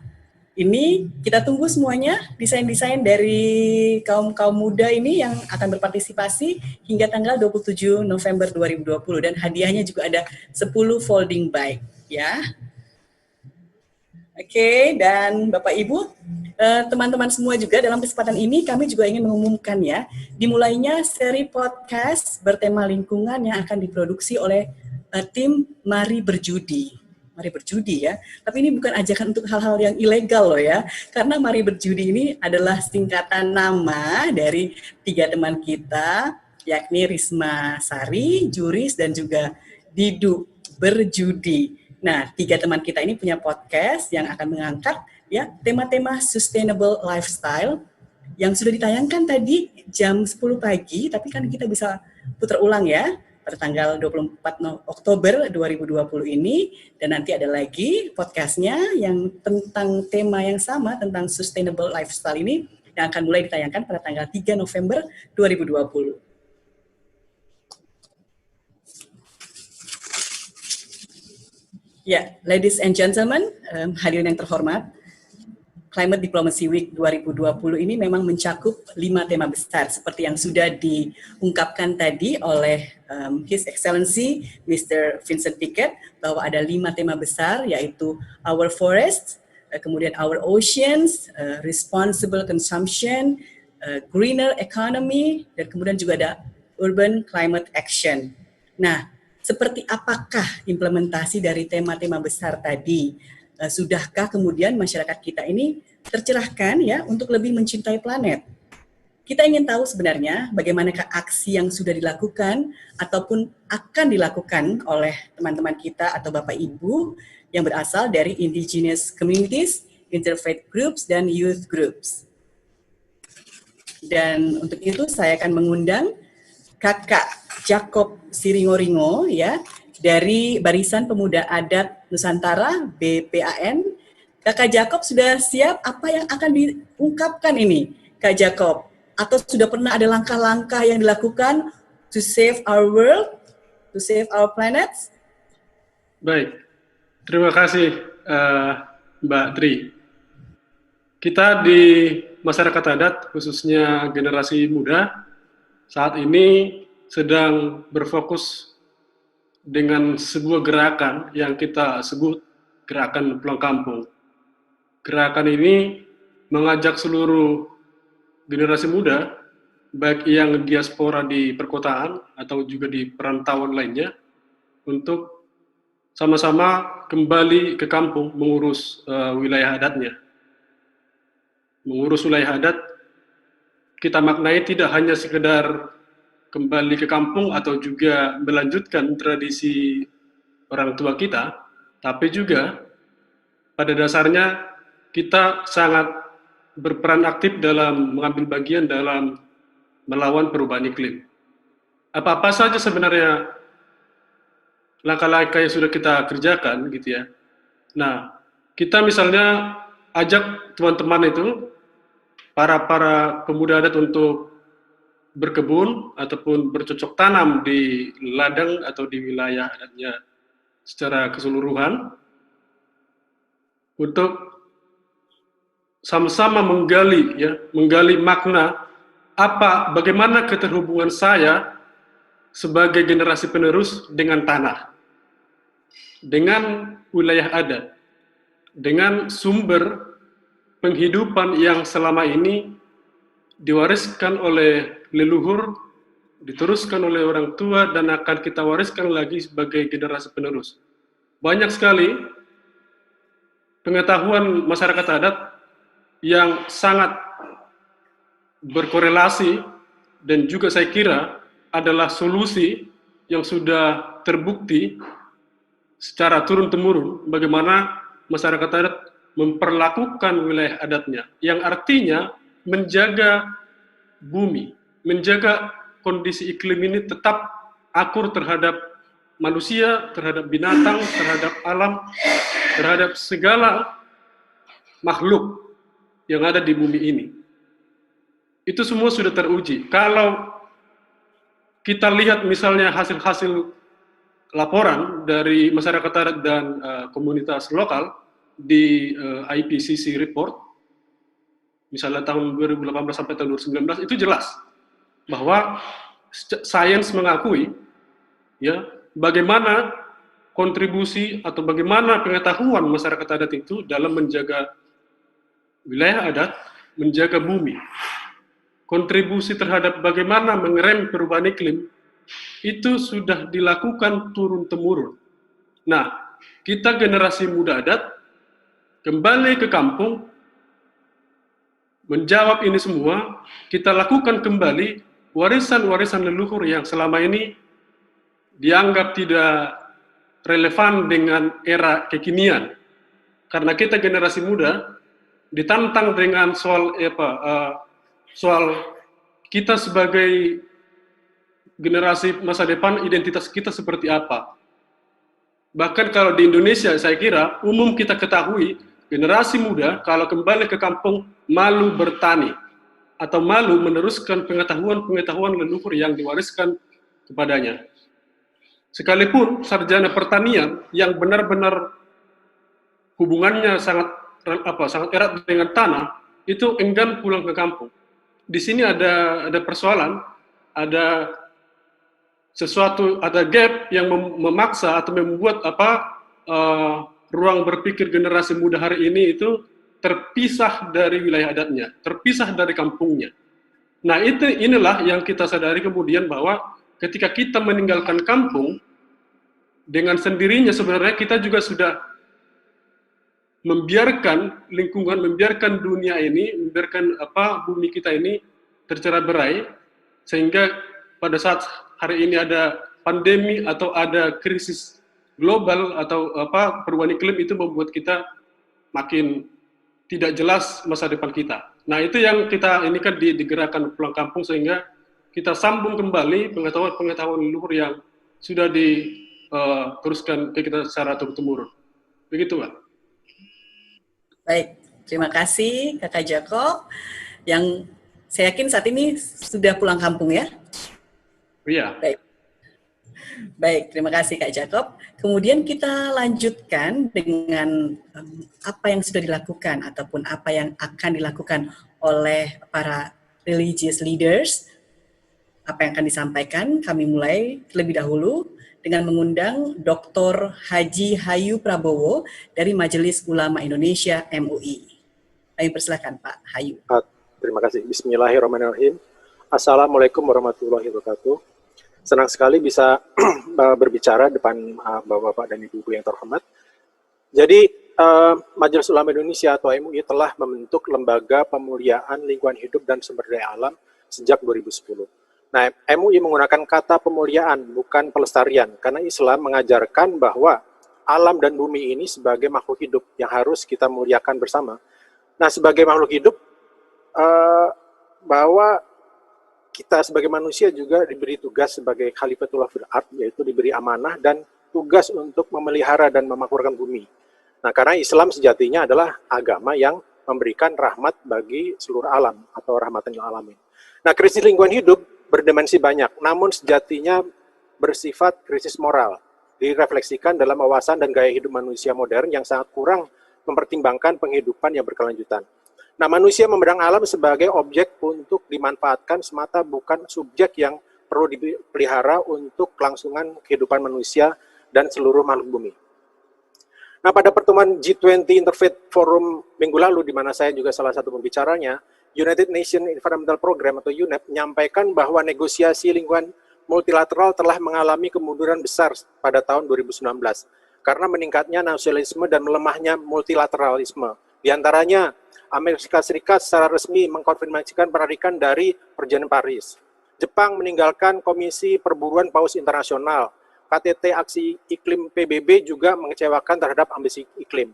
ini kita tunggu semuanya desain-desain dari kaum muda ini yang akan berpartisipasi hingga tanggal 27 November 2020 dan hadiahnya juga ada 10 folding bag ya. Oke, dan Bapak Ibu, teman-teman semua juga dalam kesempatan ini kami juga ingin mengumumkan ya, dimulainya seri podcast bertema lingkungan yang akan diproduksi oleh tim Mari Berjudi. Mari Berjudi ya, tapi ini bukan ajakan untuk hal-hal yang ilegal loh ya, karena Mari Berjudi ini adalah singkatan nama dari 3 teman kita, yakni Risma Sari, Juris, dan juga Didu Berjudi. Nah, 3 teman kita ini punya podcast yang akan mengangkat ya tema-tema sustainable lifestyle yang sudah ditayangkan tadi jam 10 pagi, tapi kan kita bisa putar ulang ya pada tanggal 24 Oktober 2020 ini, dan nanti ada lagi podcastnya yang tentang tema yang sama tentang sustainable lifestyle ini yang akan mulai ditayangkan pada tanggal 3 November 2020. Ya, ladies and gentlemen, hadirin yang terhormat, Climate Diplomacy Week 2020 ini memang mencakup 5 tema besar seperti yang sudah diungkapkan tadi oleh His Excellency Mr. Vincent Piquet, bahwa ada 5 tema besar, yaitu our forests, kemudian our oceans, responsible consumption, greener economy, dan kemudian juga ada urban climate action. Nah, seperti apakah implementasi dari tema-tema besar tadi? Sudahkah kemudian masyarakat kita ini tercerahkan ya untuk lebih mencintai planet? Kita ingin tahu sebenarnya bagaimanakah aksi yang sudah dilakukan ataupun akan dilakukan oleh teman-teman kita atau Bapak Ibu yang berasal dari indigenous communities, interfaith groups, dan youth groups. Dan untuk itu saya akan mengundang Kakak Jacob Siringo-Ringo ya, dari Barisan Pemuda Adat Nusantara BPAN. Kakak Jacob sudah siap? Apa yang akan diungkapkan ini, Kak Jacob? Atau sudah pernah ada langkah-langkah yang dilakukan to save our world, to save our planet? Baik, terima kasih Mbak Tri. Kita di masyarakat adat, khususnya generasi muda, saat ini sedang berfokus dengan sebuah gerakan yang kita sebut gerakan pulang kampung. Gerakan ini mengajak seluruh generasi muda, baik yang diaspora di perkotaan atau juga di perantauan lainnya, untuk sama-sama kembali ke kampung mengurus wilayah adatnya. Mengurus wilayah adat, kita maknai tidak hanya sekedar kembali ke kampung atau juga melanjutkan tradisi orang tua kita, tapi juga pada dasarnya kita sangat berperan aktif dalam mengambil bagian dalam melawan perubahan iklim. Apa-apa saja sebenarnya langkah-langkah yang sudah kita kerjakan gitu ya. Nah, kita misalnya ajak teman-teman itu, para pemuda adat untuk berkebun ataupun bercocok tanam di ladang atau di wilayah adatnya secara keseluruhan, untuk sama-sama menggali makna bagaimana keterhubungan saya sebagai generasi penerus dengan tanah, dengan wilayah adat, dengan sumber penghidupan yang selama ini diwariskan oleh leluhur, diteruskan oleh orang tua, dan akan kita wariskan lagi sebagai generasi penerus. Banyak sekali pengetahuan masyarakat adat yang sangat berkorelasi dan juga saya kira adalah solusi yang sudah terbukti secara turun-temurun bagaimana masyarakat adat memperlakukan wilayah adatnya, yang artinya menjaga bumi, menjaga kondisi iklim ini tetap akur terhadap manusia, terhadap binatang, terhadap alam, terhadap segala makhluk yang ada di bumi ini. Itu semua sudah teruji. Kalau kita lihat misalnya hasil-hasil laporan dari masyarakat adat dan komunitas lokal di IPCC report, misalnya tahun 2018 sampai tahun 2019, itu jelas bahwa sains mengakui ya bagaimana kontribusi atau bagaimana pengetahuan masyarakat adat itu dalam menjaga wilayah adat, menjaga bumi. Kontribusi terhadap bagaimana mengerem perubahan iklim itu sudah dilakukan turun-temurun. Nah, kita generasi muda adat kembali ke kampung, menjawab ini semua, kita lakukan kembali warisan-warisan leluhur yang selama ini dianggap tidak relevan dengan era kekinian. Karena kita generasi muda ditantang dengan soal kita sebagai generasi masa depan, identitas kita seperti apa. Bahkan kalau di Indonesia, saya kira umum kita ketahui, generasi muda kalau kembali ke kampung malu bertani atau malu meneruskan pengetahuan-pengetahuan leluhur yang diwariskan kepadanya. sekalipun sarjana pertanian yang benar-benar hubungannya sangat erat dengan tanah, itu enggan pulang ke kampung. Di sini ada persoalan, ada sesuatu, ada gap yang memaksa atau membuat ruang berpikir generasi muda hari ini itu terpisah dari wilayah adatnya, terpisah dari kampungnya. Nah, inilah yang kita sadari kemudian bahwa ketika kita meninggalkan kampung, dengan sendirinya sebenarnya kita juga sudah membiarkan lingkungan, membiarkan dunia ini, membiarkan bumi kita ini tercerai-berai, sehingga pada saat hari ini ada pandemi atau ada krisis global atau perubahan iklim, itu membuat kita makin tidak jelas masa depan kita. Nah, itu yang kita ini kan di gerakan pulang kampung, sehingga kita sambung kembali pengetahuan leluhur yang sudah diteruskan ke kita secara turun-temurun. Begitu, Mbak. Baik, terima kasih Kakak Jakob, yang saya yakin saat ini sudah pulang kampung ya? Iya. Baik, terima kasih Kak Jakob. Kemudian kita lanjutkan dengan apa yang sudah dilakukan ataupun apa yang akan dilakukan oleh para religious leaders. Apa yang akan disampaikan, kami mulai terlebih dahulu dengan mengundang Dr. Haji Hayu Prabowo dari Majelis Ulama Indonesia MUI. Kami persilakan Pak Hayu. Terima kasih. Bismillahirrahmanirrahim. Assalamualaikum warahmatullahi wabarakatuh. Senang sekali bisa berbicara depan Bapak-Bapak dan Ibu-Ibu yang terhormat. Jadi, Majelis Ulama Indonesia atau MUI telah membentuk Lembaga Pemuliaan Lingkungan Hidup dan Sumber Daya Alam sejak 2010. Nah, MUI menggunakan kata pemuliaan, bukan pelestarian, karena Islam mengajarkan bahwa alam dan bumi ini sebagai makhluk hidup yang harus kita muliakan bersama. Nah, sebagai makhluk hidup, bahwa kita sebagai manusia juga diberi tugas sebagai Khalifatullah fil ard, yaitu diberi amanah dan tugas untuk memelihara dan memakmurkan bumi. Nah, karena Islam sejatinya adalah agama yang memberikan rahmat bagi seluruh alam atau rahmatan lil alamin. Nah, krisis lingkungan hidup berdimensi banyak, namun sejatinya bersifat krisis moral, direfleksikan dalam wawasan dan gaya hidup manusia modern yang sangat kurang mempertimbangkan penghidupan yang berkelanjutan. Nah, manusia memandang alam sebagai objek untuk dimanfaatkan semata, bukan subjek yang perlu dipelihara untuk kelangsungan kehidupan manusia dan seluruh makhluk bumi. Nah, pada pertemuan G20 Interfaith Forum minggu lalu, di mana saya juga salah satu pembicaranya, United Nations Environmental Program atau UNEP menyampaikan bahwa negosiasi lingkungan multilateral telah mengalami kemunduran besar pada tahun 2019 karena meningkatnya nasionalisme dan melemahnya multilateralisme. Di antaranya, Amerika Serikat secara resmi mengkonfirmasikan penarikan dari Perjanjian Paris. Jepang meninggalkan Komisi Perburuan Paus Internasional. KTT Aksi Iklim PBB juga mengecewakan terhadap ambisi iklim.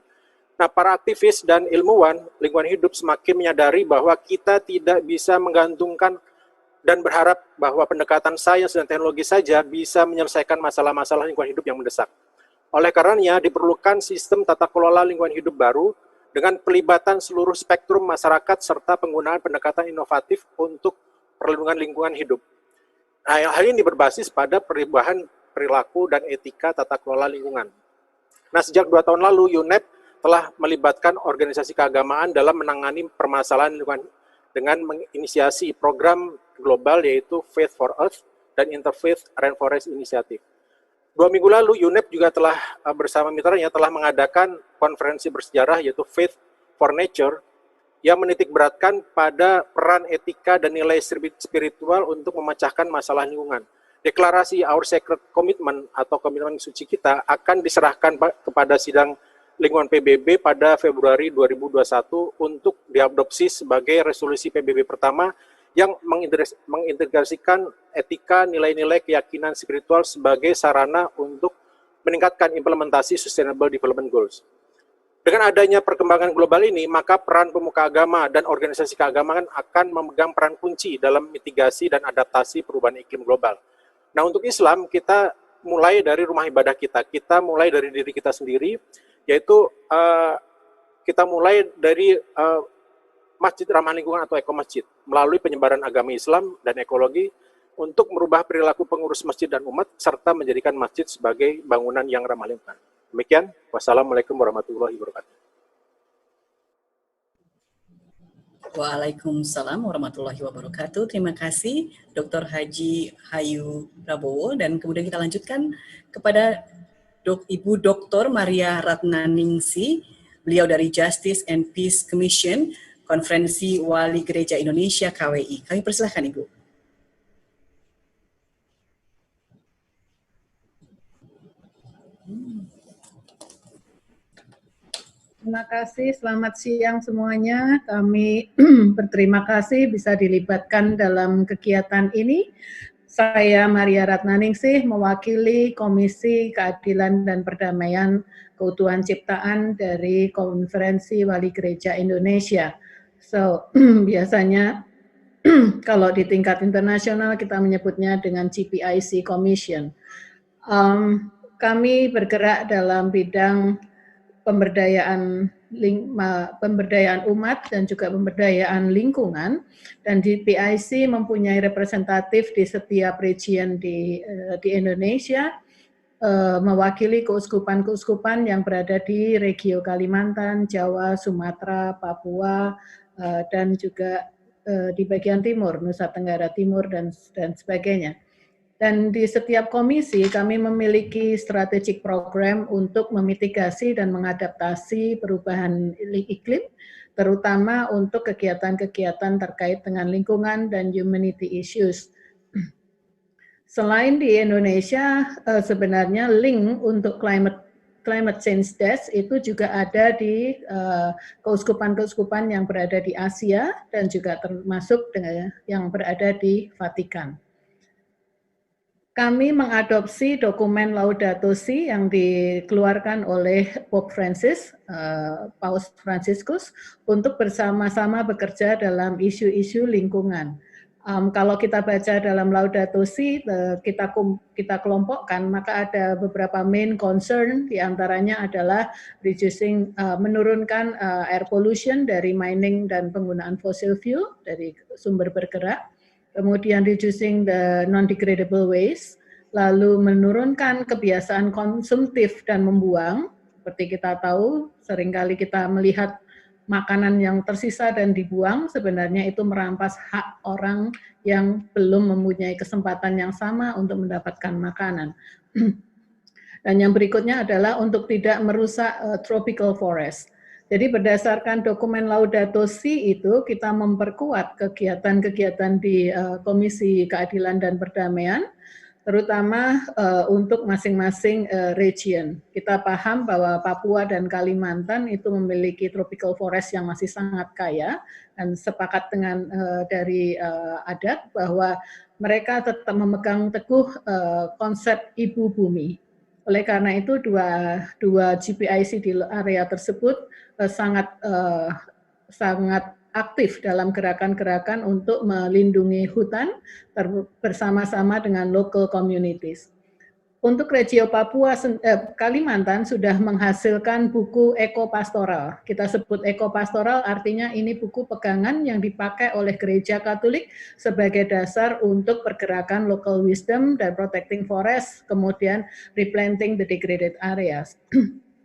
Nah, para aktivis dan ilmuwan lingkungan hidup semakin menyadari bahwa kita tidak bisa menggantungkan dan berharap bahwa pendekatan sains dan teknologi saja bisa menyelesaikan masalah-masalah lingkungan hidup yang mendesak. Oleh karenanya, diperlukan sistem tata kelola lingkungan hidup baru dengan pelibatan seluruh spektrum masyarakat serta penggunaan pendekatan inovatif untuk perlindungan lingkungan hidup. Nah, hal ini berbasis pada perubahan perilaku dan etika tata kelola lingkungan. Nah, sejak 2 tahun lalu, UNEP telah melibatkan organisasi keagamaan dalam menangani permasalahan lingkungan dengan menginisiasi program global yaitu Faith for Earth dan Interfaith Rainforest Initiative. 2 minggu lalu, UNEP juga telah bersama mitranya telah mengadakan konferensi bersejarah yaitu Faith for Nature yang menitik beratkan pada peran etika dan nilai spiritual untuk memecahkan masalah lingkungan. Deklarasi Our Sacred Commitment atau komitmen suci kita akan diserahkan kepada sidang lingkungan PBB pada Februari 2021 untuk diadopsi sebagai resolusi PBB pertama yang mengintegrasikan etika, nilai-nilai keyakinan spiritual sebagai sarana untuk meningkatkan implementasi Sustainable Development Goals. Dengan adanya perkembangan global ini, maka peran pemuka agama dan organisasi keagamaan akan memegang peran kunci dalam mitigasi dan adaptasi perubahan iklim global. Nah, untuk Islam, kita mulai dari rumah ibadah kita mulai dari diri kita sendiri, yaitu kita mulai dari masjid ramah lingkungan atau ekomasjid melalui penyebaran agama Islam dan ekologi untuk merubah perilaku pengurus masjid dan umat, serta menjadikan masjid sebagai bangunan yang ramah lingkungan. Demikian, wassalamualaikum warahmatullahi wabarakatuh. Waalaikumsalam warahmatullahi wabarakatuh. Terima kasih Dr. Haji Hayu Prabowo, dan kemudian kita lanjutkan kepada Ibu Dr. Maria Ratnaningsih, beliau dari Justice and Peace Commission, Konferensi Wali Gereja Indonesia KWI. Kami persilahkan Ibu. Terima kasih, selamat siang semuanya. Kami berterima kasih bisa dilibatkan dalam kegiatan ini. Saya Maria Ratnaningsih mewakili Komisi Keadilan dan Perdamaian Keutuhan Ciptaan dari Konferensi Wali Gereja Indonesia. So, biasanya kalau di tingkat internasional kita menyebutnya dengan GPIC Commission. Kami bergerak dalam bidang pemberdayaan umat dan juga pemberdayaan lingkungan, dan GPIC mempunyai representatif di setiap region di Indonesia, mewakili keuskupan-keuskupan yang berada di regio Kalimantan, Jawa, Sumatera, Papua, dan juga di bagian timur, Nusa Tenggara Timur dan sebagainya. Dan di setiap komisi kami memiliki strategic program untuk memitigasi dan mengadaptasi perubahan iklim, terutama untuk kegiatan-kegiatan terkait dengan lingkungan dan humanity issues. Selain di Indonesia, sebenarnya link untuk climate change desk itu juga ada di keuskupan-keuskupan yang berada di Asia dan juga termasuk dengan yang berada di Vatikan. Kami mengadopsi dokumen Laudato Si yang dikeluarkan oleh Pope Francis, Paus Franciscus, untuk bersama-sama bekerja dalam isu-isu lingkungan. Kalau kita baca dalam Laudato Si, kita kelompokkan, maka ada beberapa main concern, diantaranya adalah menurunkan air pollution dari mining dan penggunaan fossil fuel dari sumber bergerak, kemudian reducing the non-degradable waste, lalu menurunkan kebiasaan konsumtif dan membuang. Seperti kita tahu, seringkali kita melihat makanan yang tersisa dan dibuang, sebenarnya itu merampas hak orang yang belum mempunyai kesempatan yang sama untuk mendapatkan makanan. Dan yang berikutnya adalah untuk tidak merusak tropical forest. Jadi berdasarkan dokumen Laudato Si itu, kita memperkuat kegiatan-kegiatan di Komisi Keadilan dan Perdamaian, terutama untuk masing-masing region. Kita paham bahwa Papua dan Kalimantan itu memiliki tropical forest yang masih sangat kaya, dan sepakat dengan dari adat bahwa mereka tetap memegang teguh konsep ibu bumi. Oleh karena itu dua GPIC di area tersebut sangat aktif dalam gerakan-gerakan untuk melindungi hutan bersama-sama dengan local communities. Untuk regio Papua, Kalimantan sudah menghasilkan buku ekopastoral. Kita sebut ekopastoral artinya ini buku pegangan yang dipakai oleh Gereja Katolik sebagai dasar untuk pergerakan local wisdom dan protecting forest, kemudian replanting the degraded areas.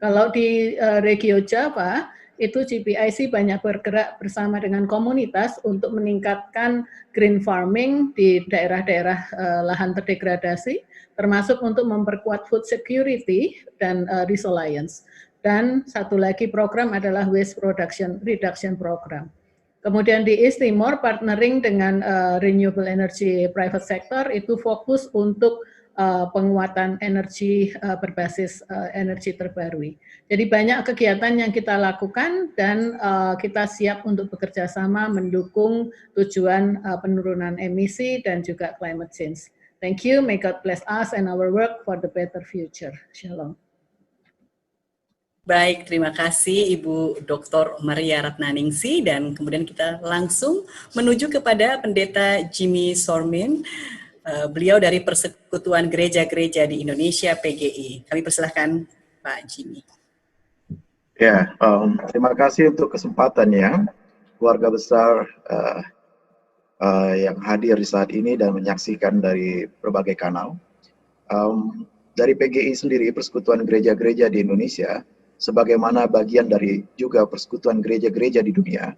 Kalau di regio Jawa, itu GPIC banyak bergerak bersama dengan komunitas untuk meningkatkan green farming di daerah-daerah lahan terdegradasi, termasuk untuk memperkuat food security dan resilience. Dan satu lagi program adalah waste reduction program. Kemudian di East Timor, partnering dengan renewable energy private sector itu fokus untuk penguatan energi berbasis energi terbarukan. Jadi banyak kegiatan yang kita lakukan dan kita siap untuk bekerja sama mendukung tujuan penurunan emisi dan juga climate change. Thank you, may God bless us and our work for the better future. Shalom. Baik, terima kasih Ibu Dr. Maria Ratnaningsih, dan kemudian kita langsung menuju kepada Pendeta Jimmy Sormin. Beliau dari Persekutuan Gereja-Gereja di Indonesia PGI. Kami persilahkan Pak Jimmy. Ya, terima kasih untuk kesempatannya, keluarga besar yang hadir di saat ini dan menyaksikan dari berbagai kanal. Dari PGI sendiri, Persekutuan Gereja-Gereja di Indonesia, sebagaimana bagian dari juga Persekutuan Gereja-Gereja di dunia,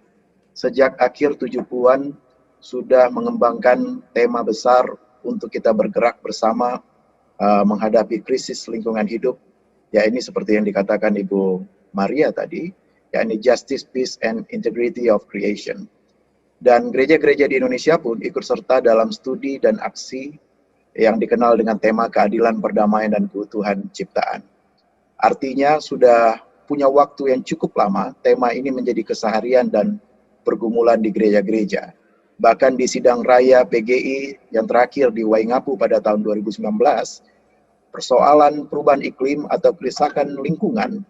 sejak akhir 70-an sudah mengembangkan tema besar untuk kita bergerak bersama menghadapi krisis lingkungan hidup, ya ini seperti yang dikatakan Ibu Maria tadi, yakni Justice, Peace, and Integrity of Creation. Dan gereja-gereja di Indonesia pun ikut serta dalam studi dan aksi yang dikenal dengan tema keadilan, perdamaian, dan keutuhan ciptaan. Artinya sudah punya waktu yang cukup lama, tema ini menjadi keseharian dan pergumulan di gereja-gereja. Bahkan di sidang raya PGI yang terakhir di Waingapu pada tahun 2019, persoalan perubahan iklim atau kerusakan lingkungan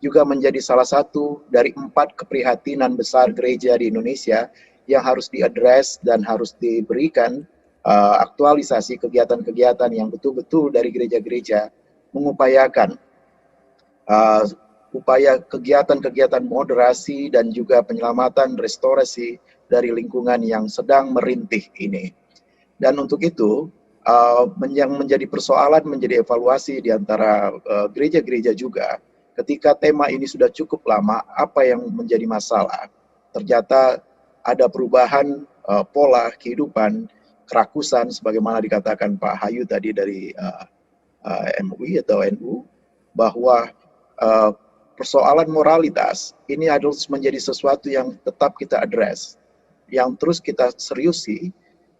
juga menjadi salah satu dari 4 keprihatinan besar gereja di Indonesia yang harus diadres dan harus diberikan aktualisasi kegiatan-kegiatan yang betul-betul dari gereja-gereja mengupayakan upaya kegiatan-kegiatan moderasi dan juga penyelamatan restorasi dari lingkungan yang sedang merintih ini. Dan untuk itu yang menjadi persoalan, menjadi evaluasi di antara gereja-gereja juga, ketika tema ini sudah cukup lama, apa yang menjadi masalah? Ternyata ada perubahan pola kehidupan, kerakusan, sebagaimana dikatakan Pak Hayu tadi dari MUI atau NU, bahwa persoalan moralitas ini harus menjadi sesuatu yang tetap kita address, yang terus kita seriusi,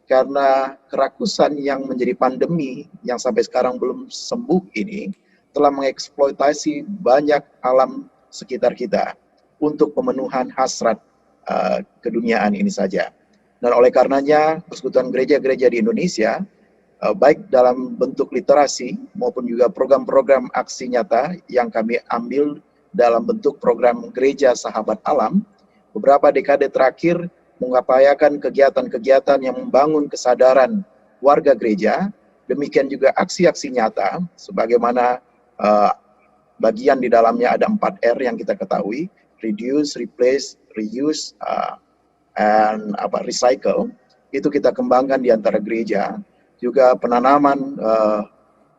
karena kerakusan yang menjadi pandemi yang sampai sekarang belum sembuh ini telah mengeksploitasi banyak alam sekitar kita untuk pemenuhan hasrat keduniaan ini saja. Dan oleh karenanya, Persekutuan Gereja-Gereja di Indonesia, baik dalam bentuk literasi maupun juga program-program aksi nyata yang kami ambil dalam bentuk program Gereja Sahabat Alam, beberapa dekade terakhir mengupayakan kegiatan-kegiatan yang membangun kesadaran warga gereja, demikian juga aksi-aksi nyata, sebagaimana bagian di dalamnya ada 4R yang kita ketahui, reduce, replace, reuse, and recycle, itu kita kembangkan di antara gereja. Juga penanaman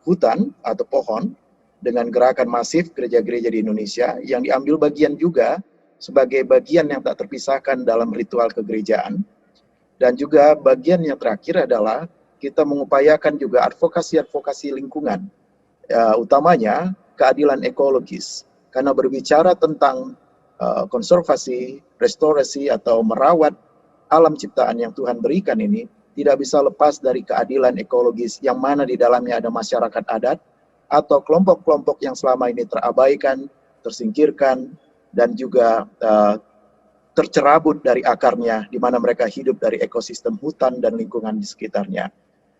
hutan atau pohon dengan gerakan masif gereja-gereja di Indonesia yang diambil bagian juga sebagai bagian yang tak terpisahkan dalam ritual kegerejaan. Dan juga bagian yang terakhir adalah kita mengupayakan juga advokasi-advokasi lingkungan, utamanya keadilan ekologis. Karena berbicara tentang konservasi, restorasi, atau merawat alam ciptaan yang Tuhan berikan ini, tidak bisa lepas dari keadilan ekologis yang mana di dalamnya ada masyarakat adat atau kelompok-kelompok yang selama ini terabaikan, tersingkirkan, dan juga tercerabut dari akarnya, di mana mereka hidup dari ekosistem hutan dan lingkungan di sekitarnya.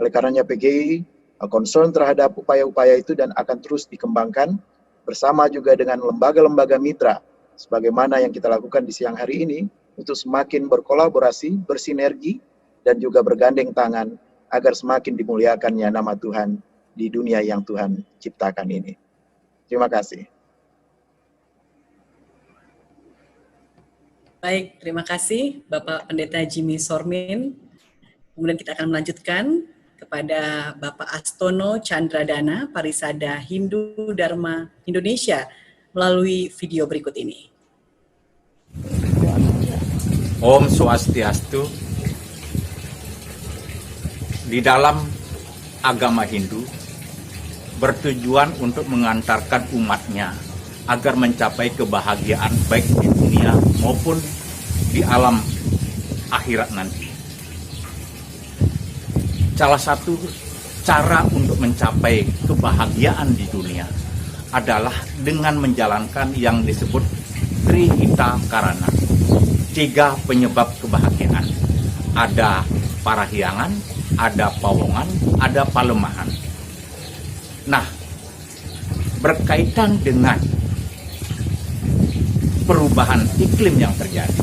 Oleh karenanya PGI concern terhadap upaya-upaya itu dan akan terus dikembangkan bersama juga dengan lembaga-lembaga mitra, sebagaimana yang kita lakukan di siang hari ini, untuk semakin berkolaborasi, bersinergi, dan juga bergandeng tangan agar semakin dimuliakannya nama Tuhan di dunia yang Tuhan ciptakan ini. Terima kasih. Baik, terima kasih Bapak Pendeta Jimmy Sormin. Kemudian kita akan melanjutkan kepada Bapak Astono Chandradana, Parisada Hindu Dharma Indonesia, melalui video berikut ini. Om Swastiastu. Di dalam agama Hindu bertujuan untuk mengantarkan umatnya agar mencapai kebahagiaan baik di dunia maupun di alam akhirat nanti. Salah satu cara untuk mencapai kebahagiaan di dunia adalah dengan menjalankan yang disebut Trihita Karana, 3 penyebab kebahagiaan. Ada parahyangan, ada pawongan, ada palemahan. Nah, berkaitan dengan perubahan iklim yang terjadi,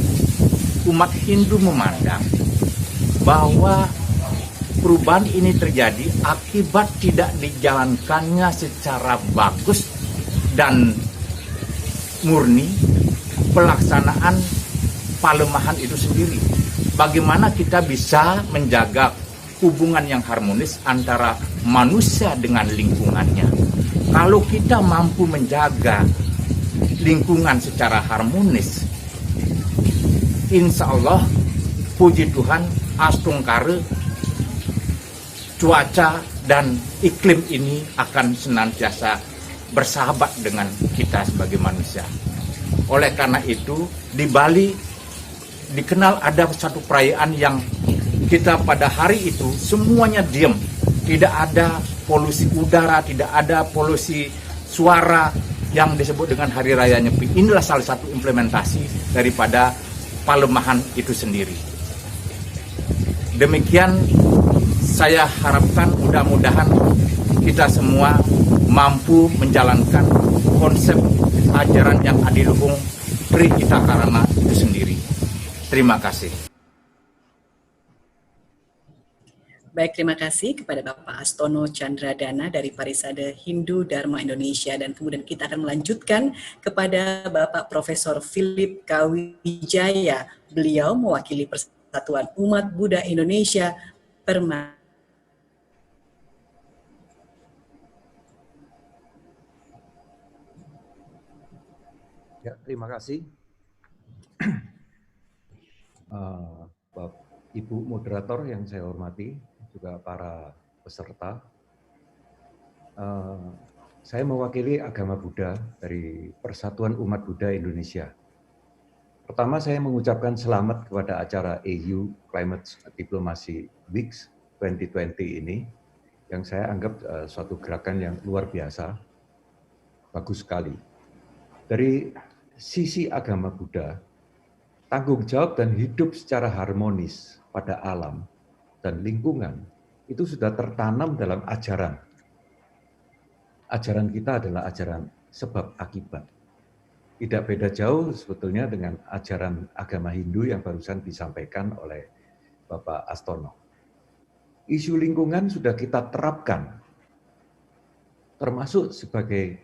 umat Hindu memandang bahwa perubahan ini terjadi akibat tidak dijalankannya secara bagus dan murni pelaksanaan palemahan itu sendiri. bagaimana kita bisa menjaga hubungan yang harmonis antara manusia dengan lingkungannya. Kalau kita mampu menjaga lingkungan secara harmonis, insya Allah, puji Tuhan, astungkare, cuaca dan iklim ini akan senantiasa bersahabat dengan kita sebagai manusia. Oleh karena itu, di Bali dikenal ada satu perayaan yang kita pada hari itu semuanya diam. Tidak ada polusi udara, tidak ada polusi suara yang disebut dengan Hari Raya Nyepi. Inilah salah satu implementasi daripada Palemahan itu sendiri. Demikian saya harapkan mudah-mudahan kita semua mampu menjalankan konsep ajaran yang adiluhung Tri Ita Karana itu sendiri. Terima kasih. Baik, terima kasih kepada Bapak Astono Tjandradana dari Parisade Hindu Dharma Indonesia, dan kemudian kita akan melanjutkan kepada Bapak Profesor Philip K. Wijaya. Beliau mewakili Persatuan Umat Buddha Indonesia Perma. Ya, terima kasih. Ibu moderator yang saya hormati, juga para peserta. Saya mewakili agama Buddha dari Persatuan Umat Buddha Indonesia. Pertama, saya mengucapkan selamat kepada acara AU Climate Diplomacy Weeks 2020 ini, yang saya anggap suatu gerakan yang luar biasa, bagus sekali. Dari sisi agama Buddha, tanggung jawab dan hidup secara harmonis pada alam dan lingkungan itu sudah tertanam dalam ajaran. Ajaran kita adalah ajaran sebab akibat. Tidak beda jauh sebetulnya dengan ajaran agama Hindu yang barusan disampaikan oleh Bapak Astono. Isu lingkungan sudah kita terapkan, termasuk sebagai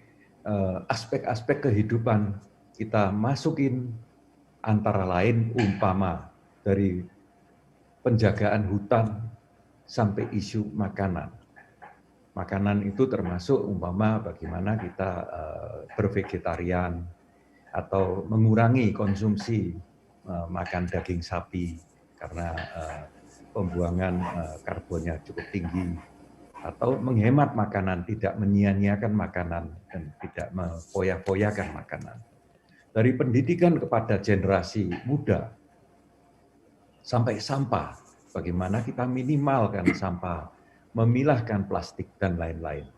aspek-aspek kehidupan kita masukin, antara lain umpama dari penjagaan hutan sampai isu makanan. Makanan itu termasuk umpama bagaimana kita bervegetarian atau mengurangi konsumsi makan daging sapi karena pembuangan karbonnya cukup tinggi, atau menghemat makanan, tidak menyia-nyiakan makanan dan tidak mempoya-poyakan makanan. Dari pendidikan kepada generasi muda sampai sampah, bagaimana kita minimalkan sampah, memilahkan plastik dan lain-lain.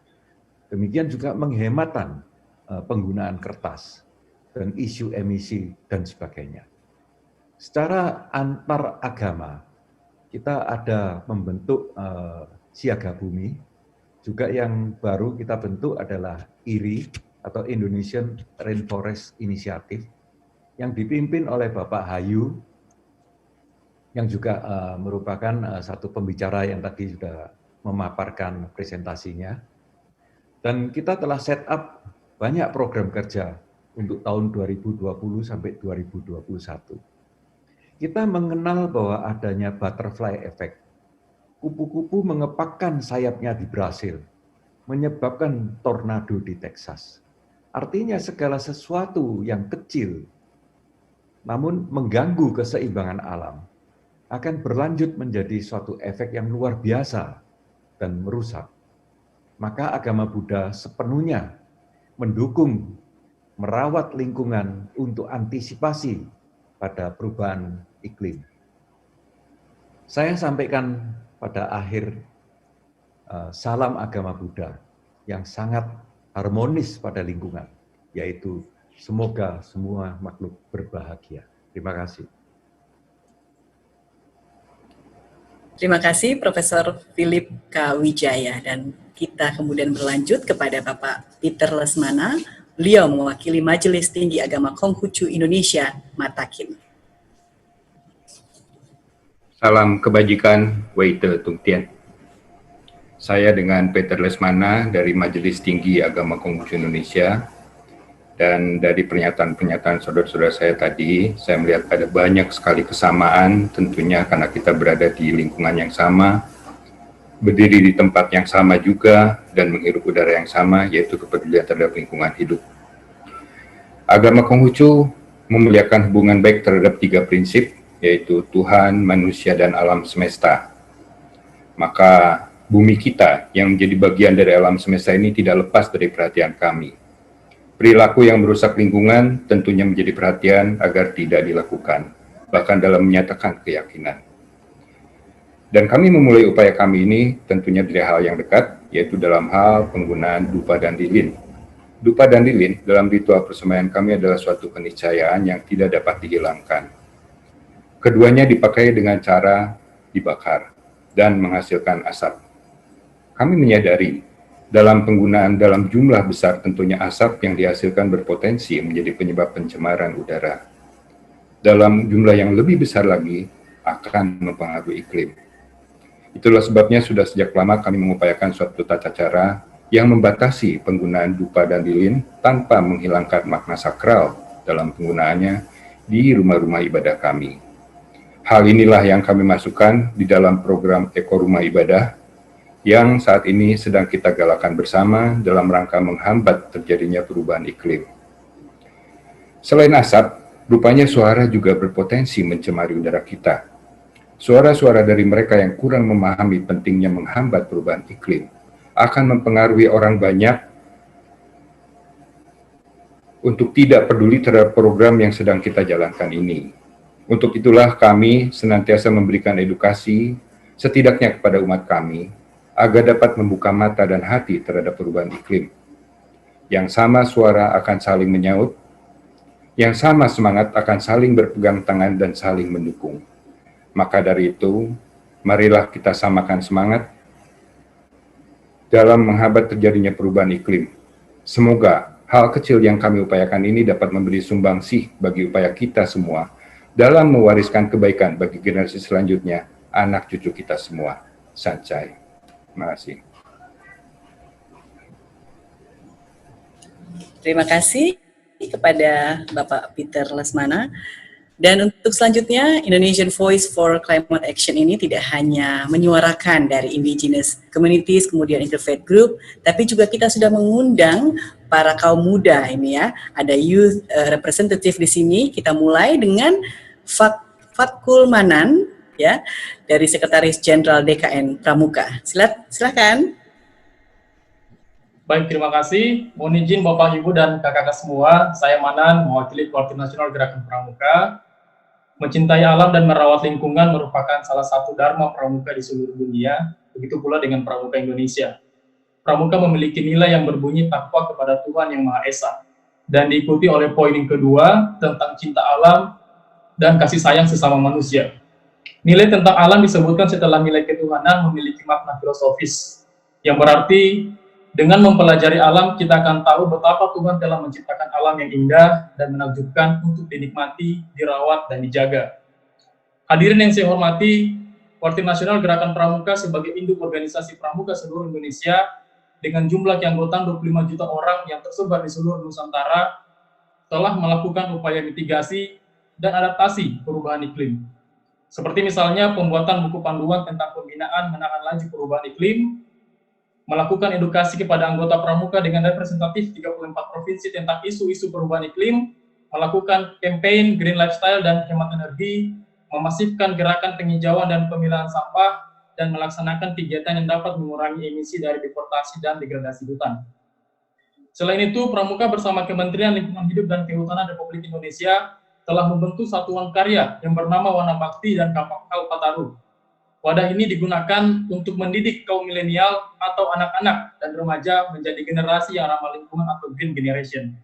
Demikian juga menghematan penggunaan kertas dan isu emisi dan sebagainya. Secara antar agama, kita ada membentuk siaga bumi, juga yang baru kita bentuk adalah IRI atau Indonesian Rainforest Initiative yang dipimpin oleh Bapak Hayu, yang juga merupakan satu pembicara yang tadi sudah memaparkan presentasinya. Dan kita telah set up banyak program kerja untuk tahun 2020 sampai 2021. Kita mengenal bahwa adanya butterfly effect. Kupu-kupu mengepakkan sayapnya di Brasil, menyebabkan tornado di Texas. Artinya segala sesuatu yang kecil, namun mengganggu keseimbangan alam, akan berlanjut menjadi suatu efek yang luar biasa dan merusak. Maka agama Buddha sepenuhnya mendukung merawat lingkungan untuk antisipasi pada perubahan iklim. Saya sampaikan pada akhir salam agama Buddha yang sangat harmonis pada lingkungan, yaitu semoga semua makhluk berbahagia. Terima kasih. Terima kasih Profesor Philip K. Wijaya, dan kita kemudian berlanjut kepada Bapak Peter Lesmana. Beliau mewakili Majelis Tinggi Agama Konghucu Indonesia, Matakin. Salam kebajikan, Weite Tungtian. Saya dengan Peter Lesmana dari Majelis Tinggi Agama Konghucu Indonesia Dan dari pernyataan-pernyataan saudara-saudara saya tadi, saya melihat ada banyak sekali kesamaan, tentunya karena kita berada di lingkungan yang sama, berdiri di tempat yang sama juga, dan menghirup udara yang sama, yaitu kepedulian terhadap lingkungan hidup. Agama Konghucu memuliakan hubungan baik terhadap 3 prinsip, yaitu Tuhan, manusia, dan alam semesta. Maka bumi kita yang menjadi bagian dari alam semesta ini tidak lepas dari perhatian kami. Perilaku yang merusak lingkungan tentunya menjadi perhatian agar tidak dilakukan, bahkan dalam menyatakan keyakinan. Dan kami memulai upaya kami ini tentunya dari hal yang dekat, yaitu dalam hal penggunaan dupa dan lilin. Dupa dan lilin dalam ritual persembahyaan kami adalah suatu keniscayaan yang tidak dapat dihilangkan. Keduanya dipakai dengan cara dibakar dan menghasilkan asap. Kami menyadari dalam penggunaan dalam jumlah besar tentunya asap yang dihasilkan berpotensi menjadi penyebab pencemaran udara. Dalam jumlah yang lebih besar lagi akan mempengaruhi iklim. Itulah sebabnya sudah sejak lama kami mengupayakan suatu tata cara yang membatasi penggunaan dupa dan lilin tanpa menghilangkan makna sakral dalam penggunaannya di rumah-rumah ibadah kami. Hal inilah yang kami masukkan di dalam program Eko Rumah Ibadah yang saat ini sedang kita galakan bersama dalam rangka menghambat terjadinya perubahan iklim. Selain asap, rupanya suara juga berpotensi mencemari udara kita. Suara-suara dari mereka yang kurang memahami pentingnya menghambat perubahan iklim akan mempengaruhi orang banyak untuk tidak peduli terhadap program yang sedang kita jalankan ini. Untuk itulah kami senantiasa memberikan edukasi setidaknya kepada umat kami, agar dapat membuka mata dan hati terhadap perubahan iklim. Yang sama suara akan saling menyaut, yang sama semangat akan saling berpegang tangan dan saling mendukung. Maka dari itu, marilah kita samakan semangat dalam menghambat terjadinya perubahan iklim. Semoga hal kecil yang kami upayakan ini dapat memberi sumbangsih bagi upaya kita semua dalam mewariskan kebaikan bagi generasi selanjutnya, anak cucu kita semua. Sancai. Terima kasih. Terima kasih kepada Bapak Peter Lesmana. Dan untuk selanjutnya, Indonesian Voice for Climate Action ini tidak hanya menyuarakan dari indigenous communities, kemudian interfaith group, tapi juga kita sudah mengundang para kaum muda ini ya. Ada youth representative di sini. Kita mulai dengan Fatkul Manan, ya, dari Sekretaris Jenderal DKN Pramuka. Silakan. Baik, terima kasih. Mohon izin Bapak, Ibu, dan kakak-kakak semua, saya Manan, mewakili Koordinator Nasional Gerakan Pramuka. Mencintai alam dan merawat lingkungan merupakan salah satu dharma pramuka di seluruh dunia, begitu pula dengan Pramuka Indonesia. Pramuka memiliki nilai yang berbunyi takwa kepada Tuhan Yang Maha Esa, dan diikuti oleh poin yang kedua tentang cinta alam dan kasih sayang sesama manusia. Nilai tentang alam disebutkan setelah nilai ketuhanan memiliki makna filosofis, yang berarti dengan mempelajari alam kita akan tahu betapa Tuhan telah menciptakan alam yang indah dan menakjubkan untuk dinikmati, dirawat, dan dijaga. Hadirin yang saya hormati, Koordinator Nasional Gerakan Pramuka sebagai induk organisasi pramuka seluruh Indonesia dengan jumlah keanggotaan 25 juta orang yang tersebar di seluruh Nusantara telah melakukan upaya mitigasi dan adaptasi perubahan iklim. Seperti misalnya pembuatan buku panduan tentang pembinaan menahan laju perubahan iklim, melakukan edukasi kepada anggota pramuka dengan representatif 34 provinsi tentang isu-isu perubahan iklim, melakukan campaign green lifestyle dan hemat energi, memasifkan gerakan penghijauan dan pemilahan sampah, dan melaksanakan kegiatan yang dapat mengurangi emisi dari deforestasi dan degradasi hutan. Selain itu, Pramuka bersama Kementerian Lingkungan Hidup dan Kehutanan Republik Indonesia telah membentuk satuan karya yang bernama Wana Bakti dan Kalpataru. Wadah ini digunakan untuk mendidik kaum milenial atau anak-anak dan remaja menjadi generasi yang ramah lingkungan atau green generation.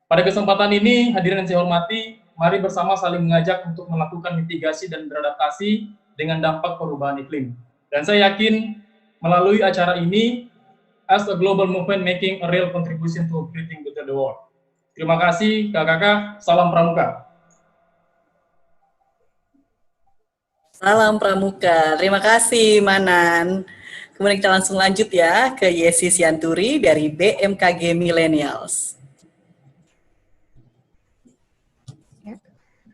Pada kesempatan ini, hadirin yang saya hormati, mari bersama saling mengajak untuk melakukan mitigasi dan beradaptasi dengan dampak perubahan iklim. Dan saya yakin melalui acara ini, as a global movement making a real contribution to creating better the world. Terima kasih, kakak-kakak. Salam Pramuka. Salam Pramuka. Terima kasih, Manan. Kemudian kita langsung lanjut ya ke Yesi Sianturi dari BMKG Millennials.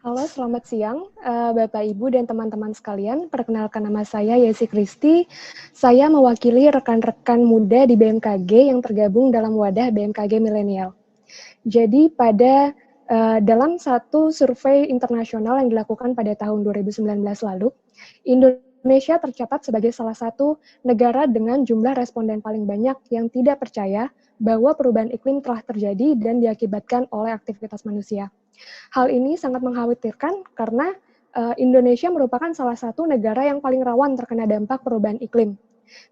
Halo, selamat siang Bapak, Ibu, dan teman-teman sekalian. Perkenalkan, nama saya Yesi Kristi. Saya mewakili rekan-rekan muda di BMKG yang tergabung dalam wadah BMKG Milenial. Jadi dalam satu survei internasional yang dilakukan pada tahun 2019 lalu, Indonesia tercatat sebagai salah satu negara dengan jumlah responden paling banyak yang tidak percaya bahwa perubahan iklim telah terjadi dan diakibatkan oleh aktivitas manusia. Hal ini sangat mengkhawatirkan karena Indonesia merupakan salah satu negara yang paling rawan terkena dampak perubahan iklim.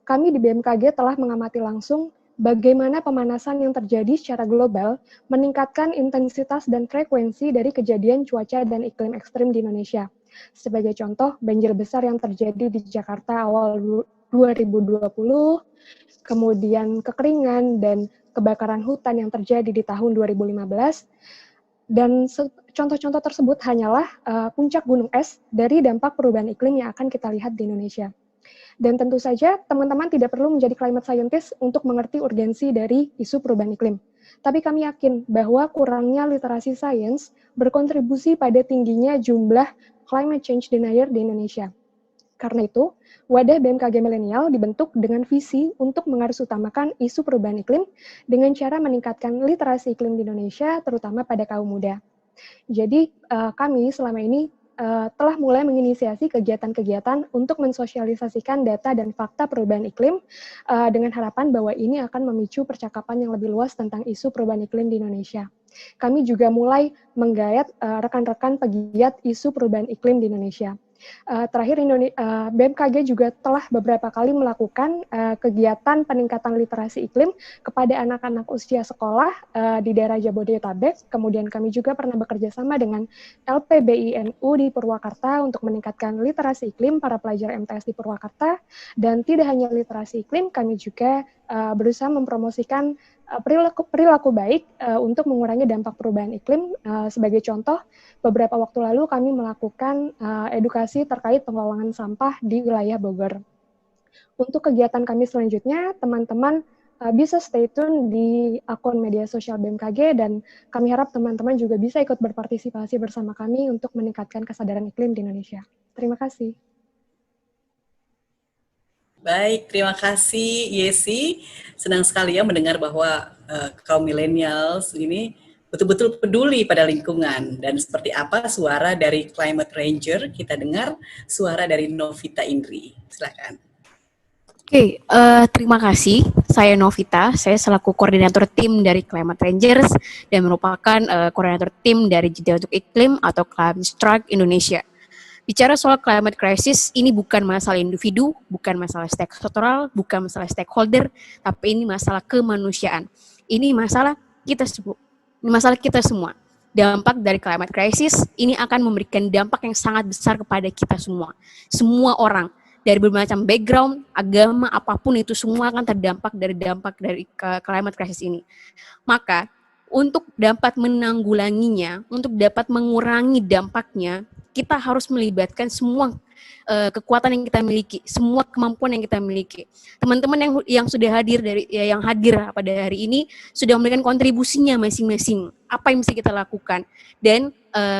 Kami di BMKG telah mengamati langsung bagaimana pemanasan yang terjadi secara global meningkatkan intensitas dan frekuensi dari kejadian cuaca dan iklim ekstrim di Indonesia. Sebagai contoh, banjir besar yang terjadi di Jakarta awal 2020, kemudian kekeringan dan kebakaran hutan yang terjadi di tahun 2015, dan contoh-contoh tersebut hanyalah puncak gunung es dari dampak perubahan iklim yang akan kita lihat di Indonesia. Dan tentu saja teman-teman tidak perlu menjadi climate scientist untuk mengerti urgensi dari isu perubahan iklim. Tapi kami yakin bahwa kurangnya literasi sains berkontribusi pada tingginya jumlah climate change denier di Indonesia. Karena itu, wadah BMKG Milenial dibentuk dengan visi untuk mengarisutamakan isu perubahan iklim dengan cara meningkatkan literasi iklim di Indonesia, terutama pada kaum muda. Jadi, kami selama ini telah mulai menginisiasi kegiatan-kegiatan untuk mensosialisasikan data dan fakta perubahan iklim dengan harapan bahwa ini akan memicu percakapan yang lebih luas tentang isu perubahan iklim di Indonesia. Kami juga mulai menggayat rekan-rekan pegiat isu perubahan iklim di Indonesia. Terakhir, BMKG juga telah beberapa kali melakukan kegiatan peningkatan literasi iklim kepada anak-anak usia sekolah di daerah Jabodetabek. Kemudian kami juga pernah bekerja sama dengan LPBINU di Purwakarta untuk meningkatkan literasi iklim para pelajar MTS di Purwakarta. Dan tidak hanya literasi iklim, kami juga berusaha mempromosikan perilaku baik untuk mengurangi dampak perubahan iklim. Sebagai contoh, beberapa waktu lalu kami melakukan edukasi terkait pengelolaan sampah di wilayah Bogor. Untuk kegiatan kami selanjutnya, teman-teman bisa stay tune di akun media sosial BMKG dan kami harap teman-teman juga bisa ikut berpartisipasi bersama kami untuk meningkatkan kesadaran iklim di Indonesia. Terima kasih. Baik, terima kasih Yesi. Senang sekali ya mendengar bahwa kaum millennials ini betul-betul peduli pada lingkungan. Dan seperti apa suara dari Climate Ranger, kita dengar suara dari Novita Indri. Silakan. Oke, terima kasih. Saya Novita, saya selaku koordinator tim dari Climate Rangers dan merupakan koordinator tim dari Jeda untuk Iklim atau Climate Strike Indonesia. Bicara soal climate crisis, ini bukan masalah individu, bukan masalah sektoral, bukan masalah stakeholder, tapi ini masalah kemanusiaan. Ini masalah kita semua. Dampak dari climate crisis ini akan memberikan dampak yang sangat besar kepada kita semua. Semua orang, dari bermacam background, agama, apapun itu semua akan terdampak dari climate crisis ini. Maka, untuk dapat menanggulanginya, untuk dapat mengurangi dampaknya, kita harus melibatkan semua kekuatan yang kita miliki, semua kemampuan yang kita miliki. Teman-teman yang sudah hadir pada hari ini sudah memberikan kontribusinya masing-masing. Apa yang bisa kita lakukan? Dan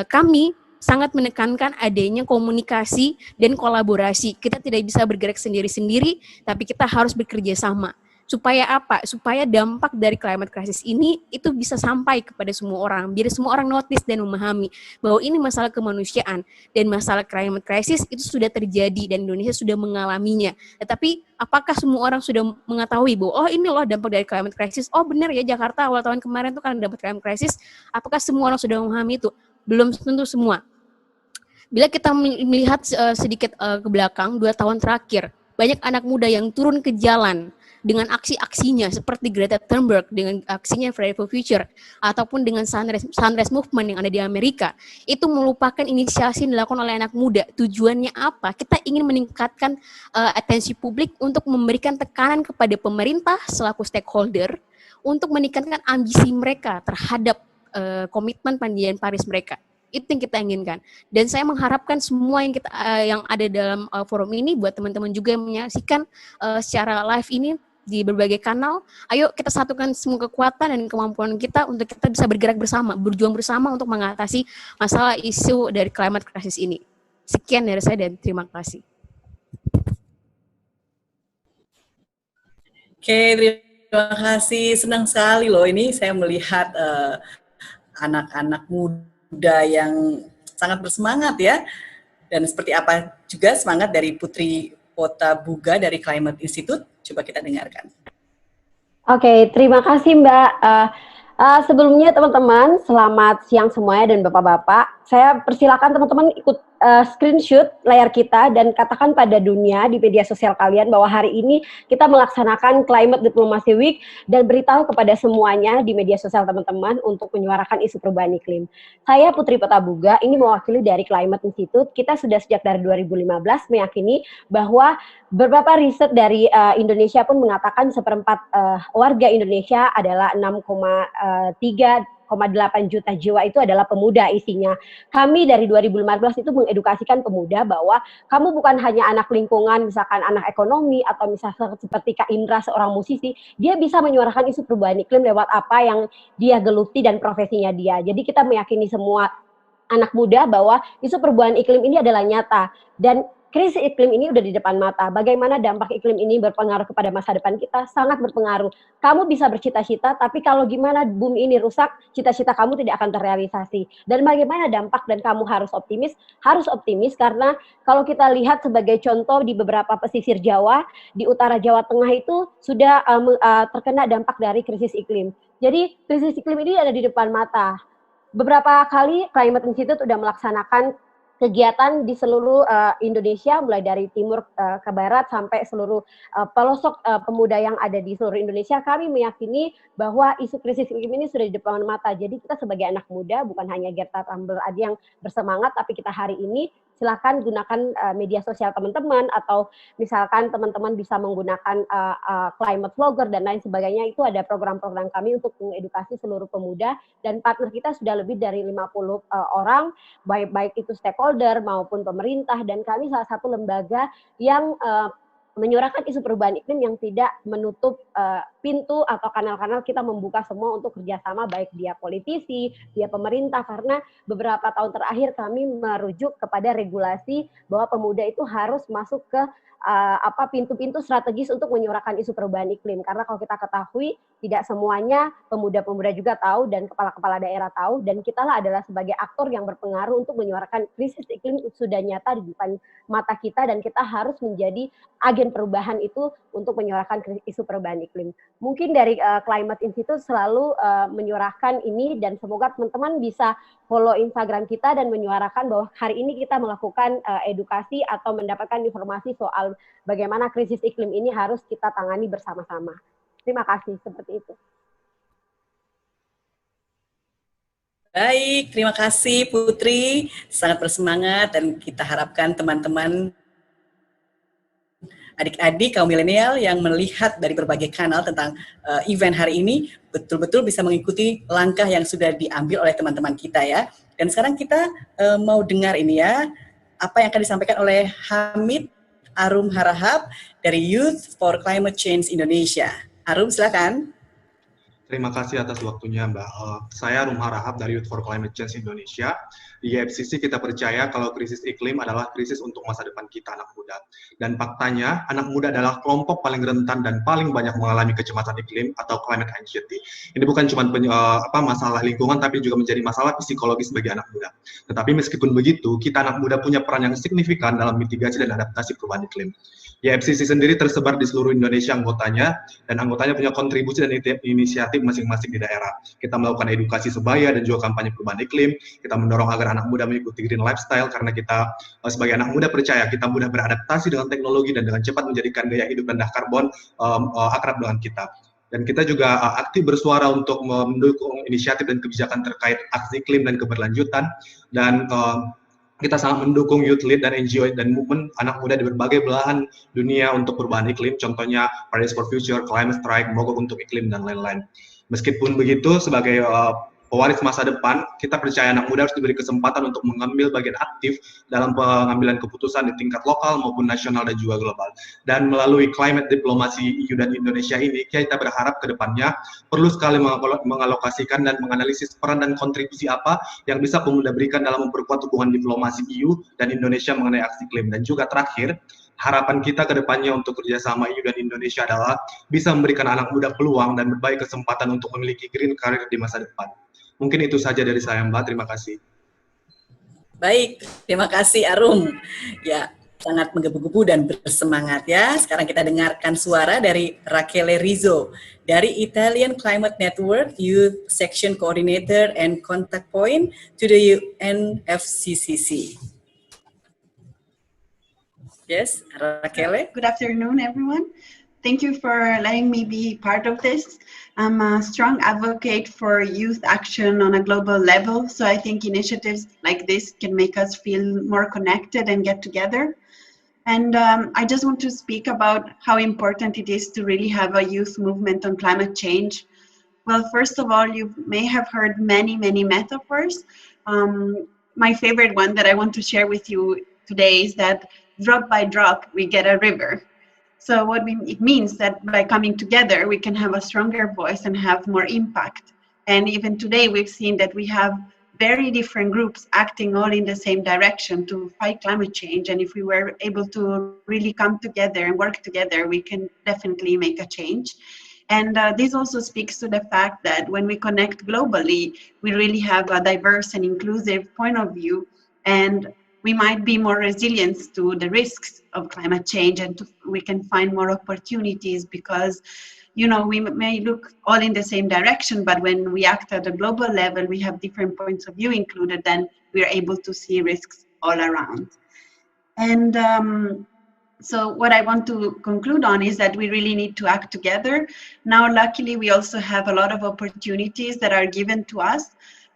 kami sangat menekankan adanya komunikasi dan kolaborasi. Kita tidak bisa bergerak sendiri-sendiri, tapi kita harus bekerja sama. Supaya apa? Supaya dampak dari climate crisis ini itu bisa sampai kepada semua orang, biar semua orang notice dan memahami bahwa ini masalah kemanusiaan dan masalah climate crisis itu sudah terjadi dan Indonesia sudah mengalaminya. Tetapi apakah semua orang sudah mengetahui bahwa ini loh dampak dari climate crisis? Oh benar ya, Jakarta awal tahun kemarin itu kan dampak climate crisis. Apakah semua orang sudah memahami itu? Belum tentu semua. Bila kita melihat sedikit ke belakang 2 tahun terakhir, banyak anak muda yang turun ke jalan dengan aksi-aksinya seperti Greta Thunberg dengan aksinya Friday for Future ataupun dengan Sunrise Movement yang ada di Amerika, itu merupakan inisiasi yang dilakukan oleh anak muda. Tujuannya apa? Kita ingin meningkatkan atensi publik untuk memberikan tekanan kepada pemerintah selaku stakeholder untuk meningkatkan ambisi mereka terhadap komitmen Perjanjian Paris mereka. Itu yang kita inginkan. Dan saya mengharapkan semua yang yang ada dalam forum ini buat teman-teman juga yang menyaksikan secara live ini, di berbagai kanal. Ayo kita satukan semua kekuatan dan kemampuan kita untuk kita bisa bergerak bersama, berjuang bersama untuk mengatasi masalah isu dari climate crisis ini. Sekian dari saya dan terima kasih. Oke, terima kasih. Senang sekali loh ini saya melihat anak-anak muda yang sangat bersemangat ya. Dan seperti apa juga semangat dari Putri Potabuga dari Climate Institute. Coba kita dengarkan. Oke, terima kasih Mbak. Sebelumnya teman-teman, selamat siang semuanya dan Bapak-Bapak. Saya persilakan teman-teman ikut screenshot layar kita dan katakan pada dunia di media sosial kalian bahwa hari ini kita melaksanakan Climate Diplomacy Week dan beritahu kepada semuanya di media sosial teman-teman untuk menyuarakan isu perubahan iklim. Saya Putri Potabuga, ini mewakili dari Climate Institute. Kita sudah sejak dari 2015 meyakini bahwa beberapa riset dari Indonesia pun mengatakan seperempat warga Indonesia adalah 6,8 juta jiwa itu adalah pemuda isinya. Kami dari 2015 itu mengedukasikan pemuda bahwa kamu bukan hanya anak lingkungan, misalkan anak ekonomi, atau misalkan seperti Kak Indra seorang musisi, dia bisa menyuarakan isu perubahan iklim lewat apa yang dia geluti dan profesinya dia. Jadi kita meyakini semua anak muda bahwa isu perubahan iklim ini adalah nyata dan krisis iklim ini udah di depan mata. Bagaimana dampak iklim ini berpengaruh kepada masa depan kita? Sangat berpengaruh. Kamu bisa bercita-cita, tapi kalau gimana bumi ini rusak, cita-cita kamu tidak akan terrealisasi. Dan bagaimana dampak dan kamu harus optimis? Harus optimis karena kalau kita lihat sebagai contoh di beberapa pesisir Jawa, di utara Jawa Tengah itu sudah terkena dampak dari krisis iklim. Jadi krisis iklim ini ada di depan mata. Beberapa kali Climate Institute sudah melaksanakan kegiatan di seluruh Indonesia, mulai dari timur ke barat sampai seluruh pelosok pemuda yang ada di seluruh Indonesia. Kami meyakini bahwa isu krisis iklim ini sudah di depan mata. Jadi kita sebagai anak muda, bukan hanya Greta Thunberg aja yang bersemangat, tapi kita hari ini silakan gunakan media sosial teman-teman, atau misalkan teman-teman bisa menggunakan climate vlogger dan lain sebagainya. Itu ada program-program kami untuk mengedukasi seluruh pemuda, dan partner kita sudah lebih dari 50 orang, baik itu stakeholder maupun pemerintah, dan kami salah satu lembaga yang menyuarakan isu perubahan iklim yang tidak menutup pintu atau kanal-kanal. Kita membuka semua untuk kerjasama, baik dia politisi, dia pemerintah, karena beberapa tahun terakhir kami merujuk kepada regulasi bahwa pemuda itu harus masuk ke pintu-pintu strategis untuk menyuarakan isu perubahan iklim. Karena kalau kita ketahui, tidak semuanya pemuda-pemuda juga tahu dan kepala-kepala daerah tahu, dan kita adalah sebagai aktor yang berpengaruh untuk menyuarakan krisis iklim sudah nyata di depan mata kita, dan kita harus menjadi agen perubahan itu untuk menyuarakan isu perubahan iklim. Mungkin dari Climate Institute selalu menyuarakan ini, dan semoga teman-teman bisa follow Instagram kita dan menyuarakan bahwa hari ini kita melakukan edukasi atau mendapatkan informasi soal bagaimana krisis iklim ini harus kita tangani bersama-sama. Terima kasih, seperti itu. Baik, terima kasih Putri, sangat bersemangat, dan kita harapkan teman-teman adik-adik kaum milenial yang melihat dari berbagai kanal tentang event hari ini betul-betul bisa mengikuti langkah yang sudah diambil oleh teman-teman kita ya. Dan sekarang kita mau dengar ini ya, apa yang akan disampaikan oleh Hamid Arum Harahap dari Youth for Climate Change Indonesia. Arum, silakan. Terima kasih atas waktunya, Mbak. Saya Arum Harahap dari Youth for Climate Change Indonesia. Di YFCC kita percaya kalau krisis iklim adalah krisis untuk masa depan kita, anak muda. Dan faktanya, anak muda adalah kelompok paling rentan dan paling banyak mengalami kecemasan iklim atau climate anxiety. Ini bukan cuma masalah lingkungan, tapi juga menjadi masalah psikologis bagi anak muda. Tetapi meskipun begitu, kita anak muda punya peran yang signifikan dalam mitigasi dan adaptasi perubahan iklim. YFCC sendiri tersebar di seluruh Indonesia anggotanya, dan anggotanya punya kontribusi dan inisiatif masing-masing di daerah. Kita melakukan edukasi sebaya dan juga kampanye perubahan iklim. Kita mendorong agar anak muda mengikuti green lifestyle, karena kita sebagai anak muda percaya kita mudah beradaptasi dengan teknologi dan dengan cepat menjadikan gaya hidup rendah karbon akrab dengan kita. Dan kita juga aktif bersuara untuk mendukung inisiatif dan kebijakan terkait aksi iklim dan keberlanjutan, dan kita sangat mendukung youth lead dan NGO dan movement anak muda di berbagai belahan dunia untuk perubahan iklim, contohnya Fridays for Future, Climate Strike, Mogok untuk Iklim, dan lain-lain. Meskipun begitu, sebagai pewaris masa depan, kita percaya anak muda harus diberi kesempatan untuk mengambil bagian aktif dalam pengambilan keputusan di tingkat lokal maupun nasional dan juga global. Dan melalui climate diplomasi EU dan Indonesia ini, kita berharap ke depannya perlu sekali mengalokasikan dan menganalisis peran dan kontribusi apa yang bisa pemuda berikan dalam memperkuat hubungan diplomasi EU dan Indonesia mengenai aksi iklim. Dan juga terakhir, harapan kita ke depannya untuk kerjasama EU dan Indonesia adalah bisa memberikan anak muda peluang dan berbagai kesempatan untuk memiliki green career di masa depan. Mungkin itu saja dari saya, Mbak. Terima kasih. Baik, terima kasih Arum. Ya, sangat menggebu-gebu dan bersemangat ya. Sekarang kita dengarkan suara dari Rachele Rizzo dari Italian Climate Network Youth Section Coordinator and Contact Point to the UNFCCC. Yes, Rachele. Good afternoon, everyone. Thank you for letting me be part of this. I'm a strong advocate for youth action on a global level, so I think initiatives like this can make us feel more connected and get together. And I just want to speak about how important it is to really have a youth movement on climate change. Well, first of all, you may have heard many metaphors. My favorite one that I want to share with you today is that drop by drop, we get a river. So it means that by coming together, we can have a stronger voice and have more impact. And even today, we've seen that we have very different groups acting all in the same direction to fight climate change. And if we were able to really come together and work together, we can definitely make a change. And this also speaks to the fact that when we connect globally, we really have a diverse and inclusive point of view, and we might be more resilient to the risks of climate change, and we can find more opportunities because, you know, we may look all in the same direction, but when we act at a global level, we have different points of view included, then we're able to see risks all around. And so what I want to conclude on is that we really need to act together. Now, luckily, we also have a lot of opportunities that are given to us.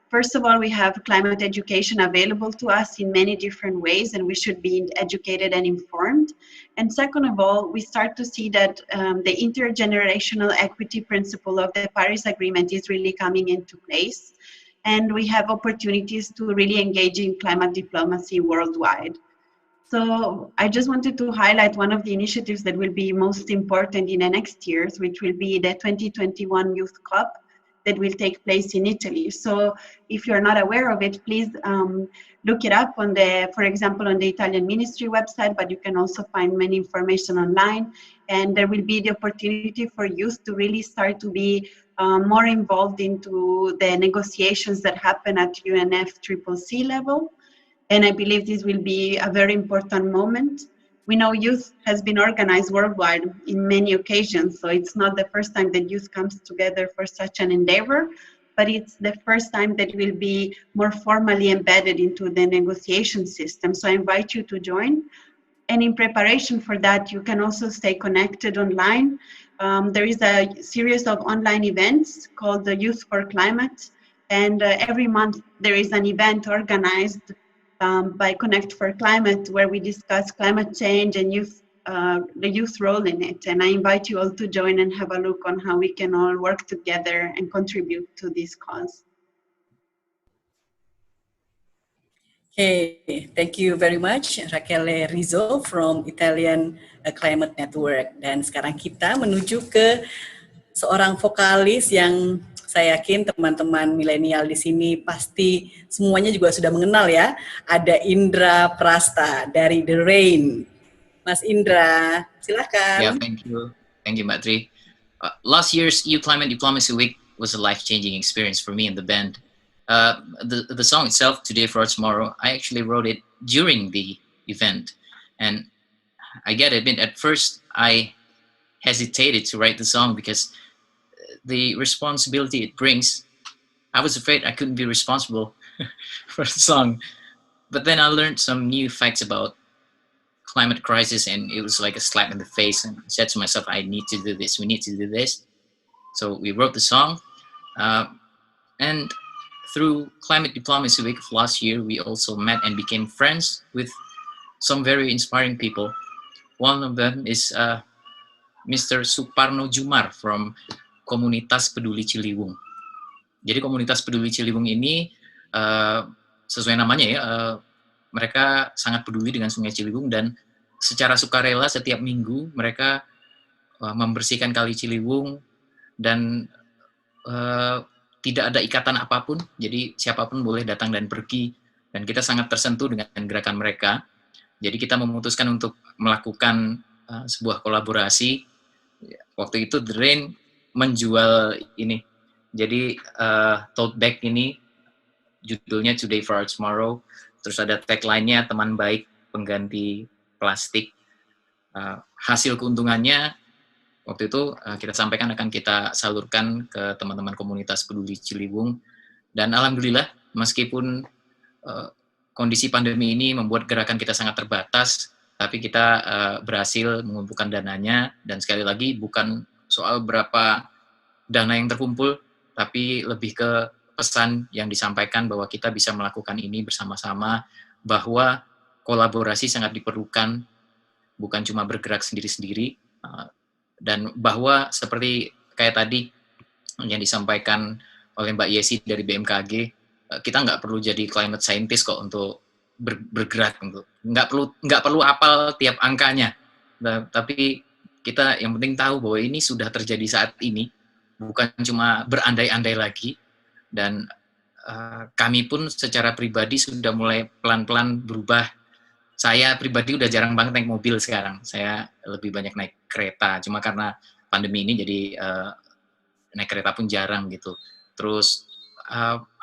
First of all, we have climate education available to us in many different ways, and we should be educated and informed. And second of all, we start to see that the intergenerational equity principle of the Paris Agreement is really coming into place. And we have opportunities to really engage in climate diplomacy worldwide. So I just wanted to highlight one of the initiatives that will be most important in the next years, which will be the 2021 Youth Cup that will take place in Italy. So if you're not aware of it, please look it up on for example, on the Italian Ministry website, but you can also find many information online. And there will be the opportunity for youth to really start to be more involved into the negotiations that happen at UNFCCC level. And I believe this will be a very important moment. We know youth has been organized worldwide in many occasions, so it's not the first time that youth comes together for such an endeavor, but it's the first time that will be more formally embedded into the negotiation system. So I invite you to join. And in preparation for that, you can also stay connected online. There is a series of online events called the Youth for Climate, and every month there is an event organized by Connect for Climate, where we discuss climate change and youth, the youth role in it. And I invite you all to join and have a look on how we can all work together and contribute to this cause. Okay, thank you very much, Rachele Rizzo from Italian Climate Network. Dan sekarang kita menuju ke seorang vokalis yang saya yakin teman-teman milenial di sini pasti semuanya juga sudah mengenal ya. Ada Indra Prasta dari The Rain. Mas Indra, silakan. Yeah, thank you. Thank you, Mbak Tri. Last year's EU Climate Diplomacy Week was a life-changing experience for me and the band. The song itself, Today for Tomorrow, I actually wrote it during the event. And I gotta admit, at first I hesitated to write the song because the responsibility it brings, I was afraid I couldn't be responsible for the song. But then I learned some new facts about climate crisis, and it was like a slap in the face, and I said to myself, I need to do this, we need to do this. So we wrote the song, and through Climate Diplomacy Week of last year, we also met and became friends with some very inspiring people. One of them is Mr. Suparno Jumar from Komunitas Peduli Ciliwung. Jadi komunitas peduli Ciliwung ini sesuai namanya ya, mereka sangat peduli dengan Sungai Ciliwung dan secara sukarela setiap minggu mereka membersihkan Kali Ciliwung dan tidak ada ikatan apapun, jadi siapapun boleh datang dan pergi, dan kita sangat tersentuh dengan gerakan mereka. Jadi kita memutuskan untuk melakukan sebuah kolaborasi. Waktu itu The Rain menjual ini, jadi tote bag ini judulnya Today for Our Tomorrow, terus ada tagline-nya teman baik pengganti plastik. Hasil keuntungannya waktu itu kita sampaikan akan kita salurkan ke teman-teman komunitas peduli Ciliwung, dan alhamdulillah meskipun kondisi pandemi ini membuat gerakan kita sangat terbatas, tapi kita berhasil mengumpulkan dananya, dan sekali lagi bukan soal berapa dana yang terkumpul, tapi lebih ke pesan yang disampaikan bahwa kita bisa melakukan ini bersama-sama, bahwa kolaborasi sangat diperlukan, bukan cuma bergerak sendiri-sendiri, dan bahwa seperti kayak tadi yang disampaikan oleh Mbak Yesi dari BMKG, kita nggak perlu jadi climate scientist kok untuk bergerak, untuk nggak perlu apal tiap angkanya, tapi kita yang penting tahu bahwa ini sudah terjadi saat ini, bukan cuma berandai-andai lagi. Dan kami pun secara pribadi sudah mulai pelan-pelan berubah. Saya pribadi udah jarang banget naik mobil sekarang, saya lebih banyak naik kereta, cuma karena pandemi ini jadi naik kereta pun jarang gitu. Terus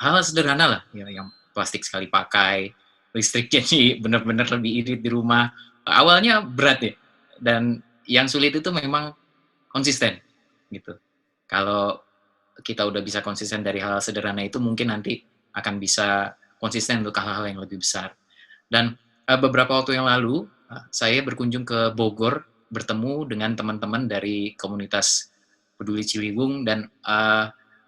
hal sederhana lah, ya, yang plastik sekali pakai, listrik jadi benar-benar lebih irit di rumah. Awalnya berat ya, dan yang sulit itu memang konsisten gitu. Kalau kita udah bisa konsisten dari hal sederhana itu, mungkin nanti akan bisa konsisten untuk hal-hal yang lebih besar. Dan beberapa waktu yang lalu, saya berkunjung ke Bogor, bertemu dengan teman-teman dari komunitas peduli Ciliwung, dan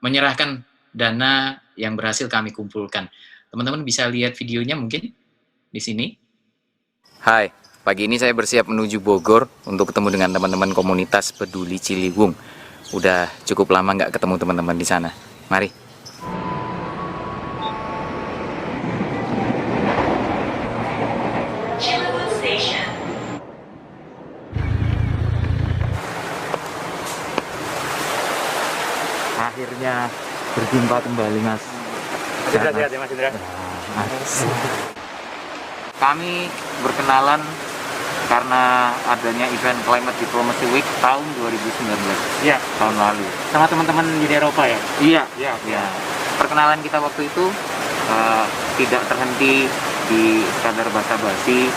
menyerahkan dana yang berhasil kami kumpulkan. Teman-teman bisa lihat videonya mungkin di sini. Hai, pagi ini saya bersiap menuju Bogor untuk ketemu dengan teman-teman komunitas peduli Ciliwung. Udah cukup lama nggak ketemu teman-teman di sana. Mari. Akhirnya berjumpa kembali, Mas. Sehat-sehat ya, Mas Indra. Kami berkenalan karena adanya event Climate Diplomacy Week tahun 2019. Iya, tahun lalu. Sama teman-teman di Eropa ya? Iya. Iya. Perkenalan kita waktu itu tidak terhenti di sekadar basa-basi.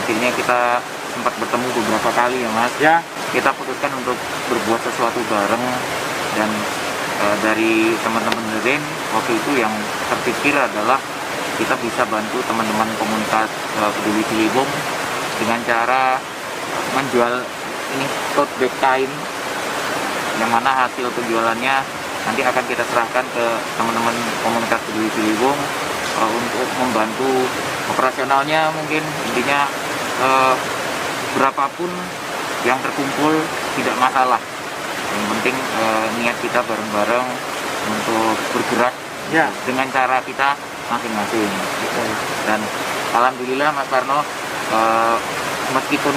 Akhirnya kita sempat bertemu beberapa kali ya, Mas. Ya. Kita putuskan untuk berbuat sesuatu bareng, dan dari teman-teman Rain waktu itu yang terpikir adalah kita bisa bantu teman-teman komunitas peduli Ciliwung dengan cara menjual ini tote bag kain, yang mana hasil penjualannya nanti akan kita serahkan ke teman-teman komunitas peduli Ciliwung untuk membantu operasionalnya. Mungkin intinya berapapun yang terkumpul tidak masalah, yang penting niat kita bareng-bareng untuk bergerak dengan cara kita masing-masing. Dan alhamdulillah Mas Parno, meskipun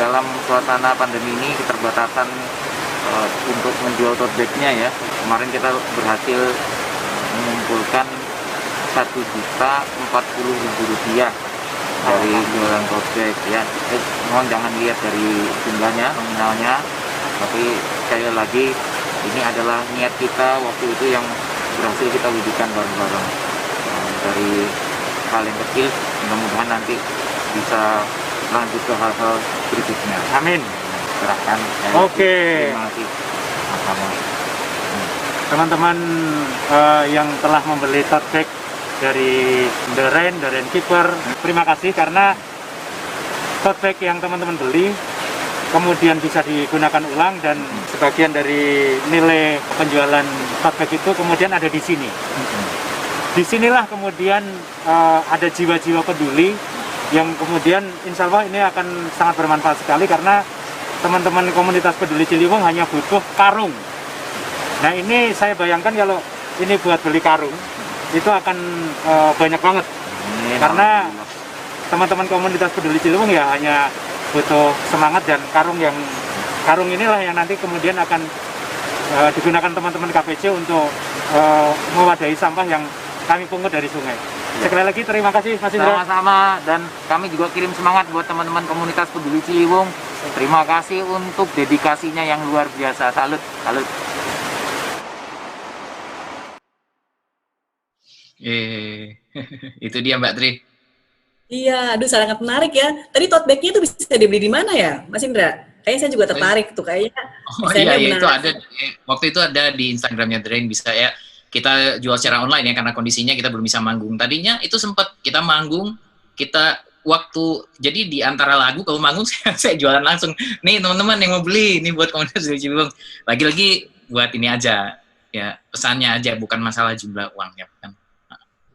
dalam suasana pandemi ini keterbatasan untuk menjual tote bag-nya ya, kemarin kita berhasil mengumpulkan Rp1.040.000 dari jualan tote bag ya. Mohon jangan lihat dari jumlahnya, nominalnya, tapi sekali lagi ini adalah niat kita waktu itu yang berhasil kita wujudkan bareng-bareng. Dari hal yang kecil, mudah-mudahan nanti bisa lanjut ke hal-hal berikutnya. Amin. Serahkan. Oke. Terima kasih. Teman-teman yang telah membeli tote bag dari The Rain Keeper, terima kasih karena tote bag yang teman-teman beli kemudian bisa digunakan ulang, dan sebagian dari nilai penjualan tote bag itu kemudian ada di sini. Disinilah kemudian ada jiwa-jiwa peduli yang kemudian insya Allah ini akan sangat bermanfaat sekali, karena teman-teman komunitas peduli Ciliwung hanya butuh karung. Nah ini saya bayangkan kalau ini buat beli karung, itu akan banyak banget. Karena teman-teman komunitas peduli Ciliwung ya hanya butuh semangat dan karung inilah yang nanti kemudian akan digunakan teman-teman KPC untuk mewadahi sampah yang kami pungut dari sungai. Sekali lagi terima kasih Mas Indra. Sama-sama, dan kami juga kirim semangat buat teman-teman komunitas peduli Ciliwung. Terima kasih untuk dedikasinya yang luar biasa. Salut, salut. Itu dia Mbak Tri. Iya, aduh sangat menarik ya. Tadi tote bag-nya itu bisa dibeli di mana ya, Mas Indra? Kayaknya saya juga tertarik tuh kayaknya. Oh iya, itu ada. Waktu itu ada di Instagramnya The Rain, bisa ya. Kita jual secara online ya, karena kondisinya kita belum bisa manggung. Tadinya itu sempat kita manggung, kita waktu, jadi di antara lagu kalau manggung saya jualan langsung. Nih teman-teman yang mau beli, ini buat komunitas dari Ciliwung. Lagi-lagi buat ini aja, ya pesannya aja, bukan masalah jumlah uang ya kan.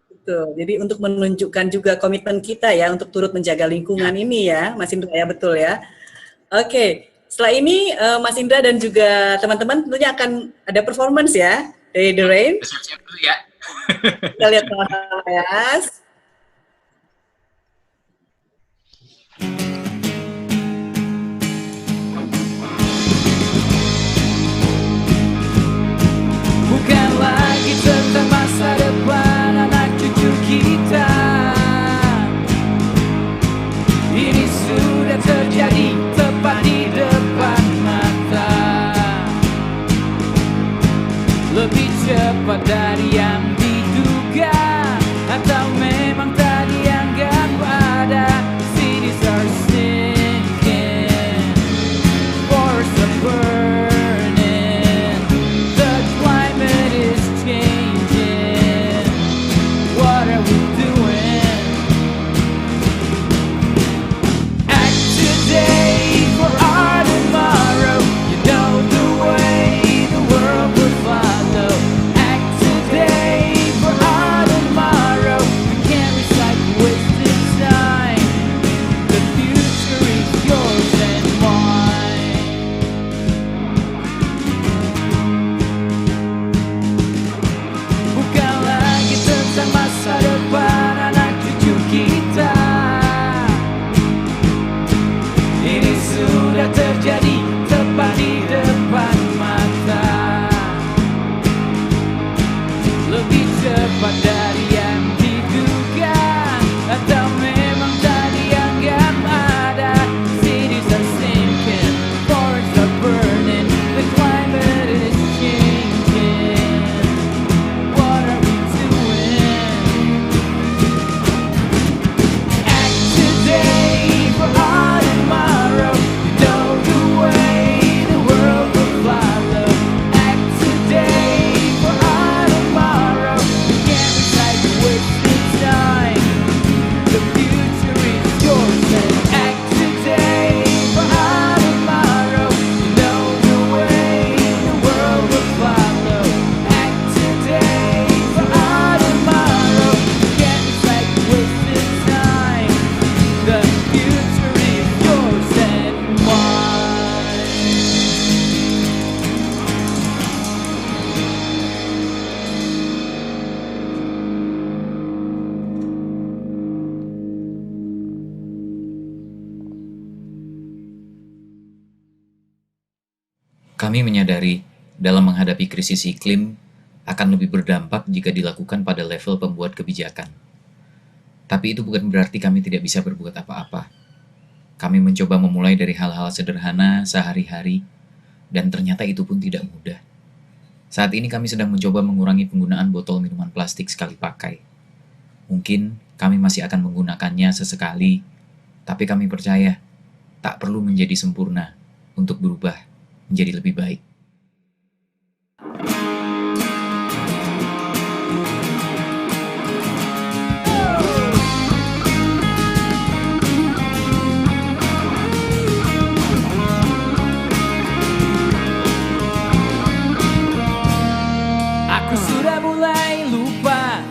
Betul, jadi untuk menunjukkan juga komitmen kita ya, untuk turut menjaga lingkungan ini ya, Mas Indra ya, betul ya. Oke, setelah ini Mas Indra dan juga teman-teman tentunya akan ada performance ya, dari The Rain. Siap-siap dulu ya. Kita lihat sama-sama ya. Bukan lagi tentang masa depan anak cucu kita. Ini sudah terjadi tepat di depan mata. Lebih cepat dari yang diduga, atau memang tadi yang gak ada. Cities are sinking, forests are burning, the climate is changing. What are we doing? Act today for our tomorrow. You know the way the world will follow. Act today for our tomorrow. We can't recycle wasted time. The future is yours and mine. Bukan lagi tentang masa depan anak cucu kita. Ini sudah terjadi tepat di depan mata. Lebih cepat dari yang diduga, atau memang tadi yang gak ada. Cities are sinking, forests are burning, the climate is changing. What are we doing? Act today for our tomorrow. You know the way the world will follow. Act today for our tomorrow. We can't recycle wasted time. The future is yours, and act today for our tomorrow. You know the way the world will follow. Act today for our tomorrow. We can't recycle wasted time. The future is yours and mine. Kami menyadari dalam menghadapi krisis iklim akan lebih berdampak jika dilakukan pada level pembuat kebijakan. Tapi itu bukan berarti kami tidak bisa berbuat apa-apa. Kami mencoba memulai dari hal-hal sederhana sehari-hari, dan ternyata itu pun tidak mudah. Saat ini kami sedang mencoba mengurangi penggunaan botol minuman plastik sekali pakai. Mungkin kami masih akan menggunakannya sesekali, tapi kami percaya tak perlu menjadi sempurna untuk berubah menjadi lebih baik. Aku sudah mulai lupa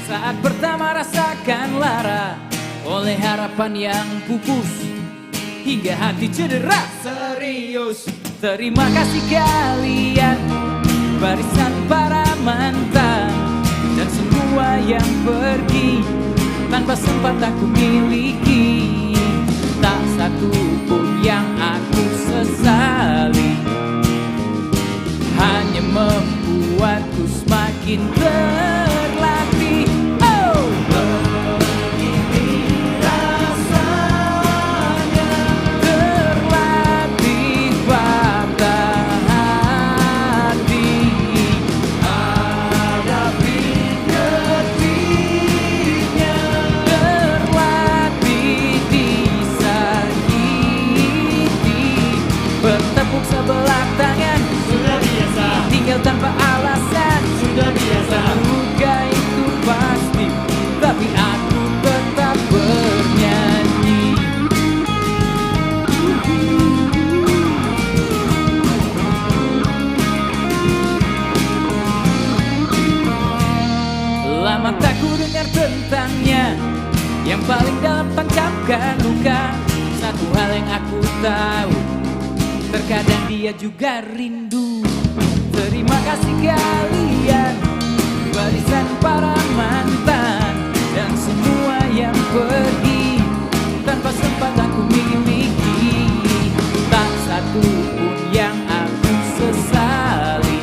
saat pertama rasakan lara oleh harapan yang pupus hingga hati cedera serius. Terima kasih kalian, barisan para mantan dan semua yang pergi tanpa sempat aku miliki. Tak satu pun yang aku sesali, hanya membuatku semakin terlatih. Oh, begini rasanya terlatih patah hati, hadapi detiknya, terlatih disakiti, bertepuk sebelah tangan sudah biasa, tinggal tanpa alasan sudah biasa. Luka itu pasti, tapi aku tetap bernyanyi. Lama tak ku dengar tentangnya, yang paling dalam tancapkan luka. Satu hal yang aku tahu, terkadang dia juga rindu. Terima kasih kalian, barisan para mantan dan semua yang pergi tanpa sempat aku miliki. Tak satu pun yang aku sesali,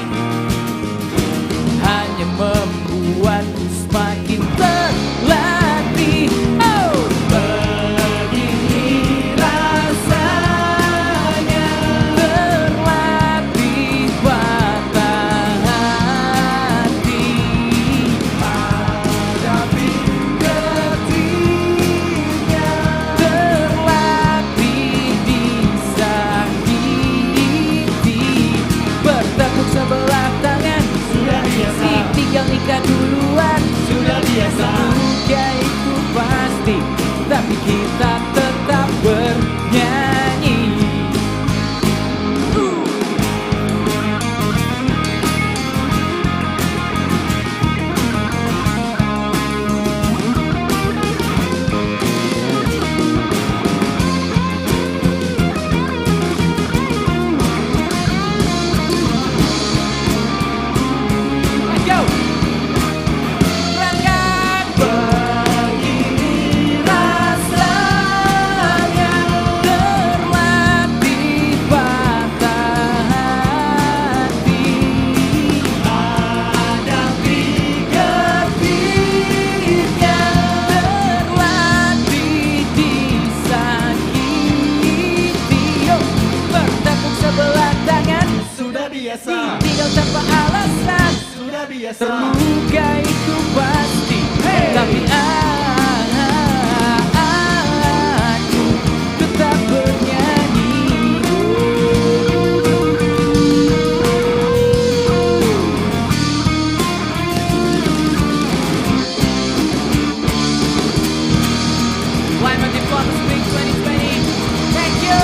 hanya membuatku semakin terlatih. Oh, begini rasanya terlatih patah hati, hadapi detiknya, terlatih disakiti, bertepuk sebelah tangan sudah biasa, tinggal nikah duluan sudah biasa. Luka itu pasti, tapi kita tetap bernyanyi. Let's go. Berangkat. Begini rasanya terlatih patah hati, hadapi getirnya, terlatih disakiti. Yo, bertepuk sebelah tangan sudah biasa, tinggal tanpa alasan sudah biasa. Terluka itu pasti, tapi aku tetap bernyanyi. Climate Diplomacy Week 2020. Thank you.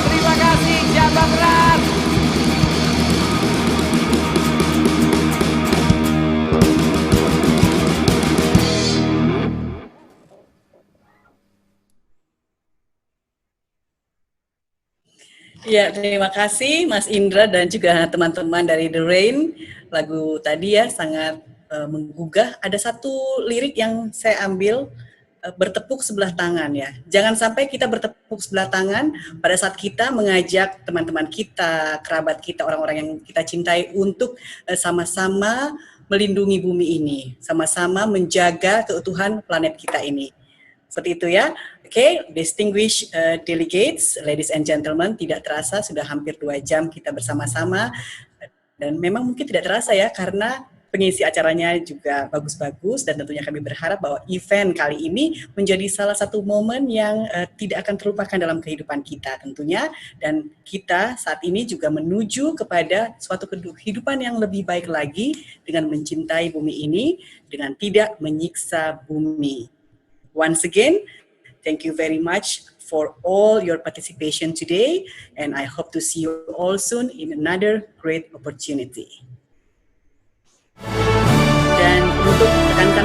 Terima kasih Jawa Barat. Ya, terima kasih Mas Indra dan juga teman-teman dari The Rain. Lagu tadi ya sangat menggugah. Ada satu lirik yang saya ambil, bertepuk sebelah tangan ya. Jangan sampai kita bertepuk sebelah tangan pada saat kita mengajak teman-teman kita, kerabat kita, orang-orang yang kita cintai untuk sama-sama melindungi bumi ini, sama-sama menjaga keutuhan planet kita ini. Seperti itu ya. Oke, distinguished delegates, ladies and gentlemen, tidak terasa sudah hampir 2 jam kita bersama-sama. Dan memang mungkin tidak terasa ya, karena pengisi acaranya juga bagus-bagus, dan tentunya kami berharap bahwa event kali ini menjadi salah satu momen yang tidak akan terlupakan dalam kehidupan kita tentunya, dan kita saat ini juga menuju kepada suatu kehidupan yang lebih baik lagi dengan mencintai bumi ini, dengan tidak menyiksa bumi. Once again, thank you very much for all your participation today, and I hope to see you all soon in another great opportunity. Dan untuk rekan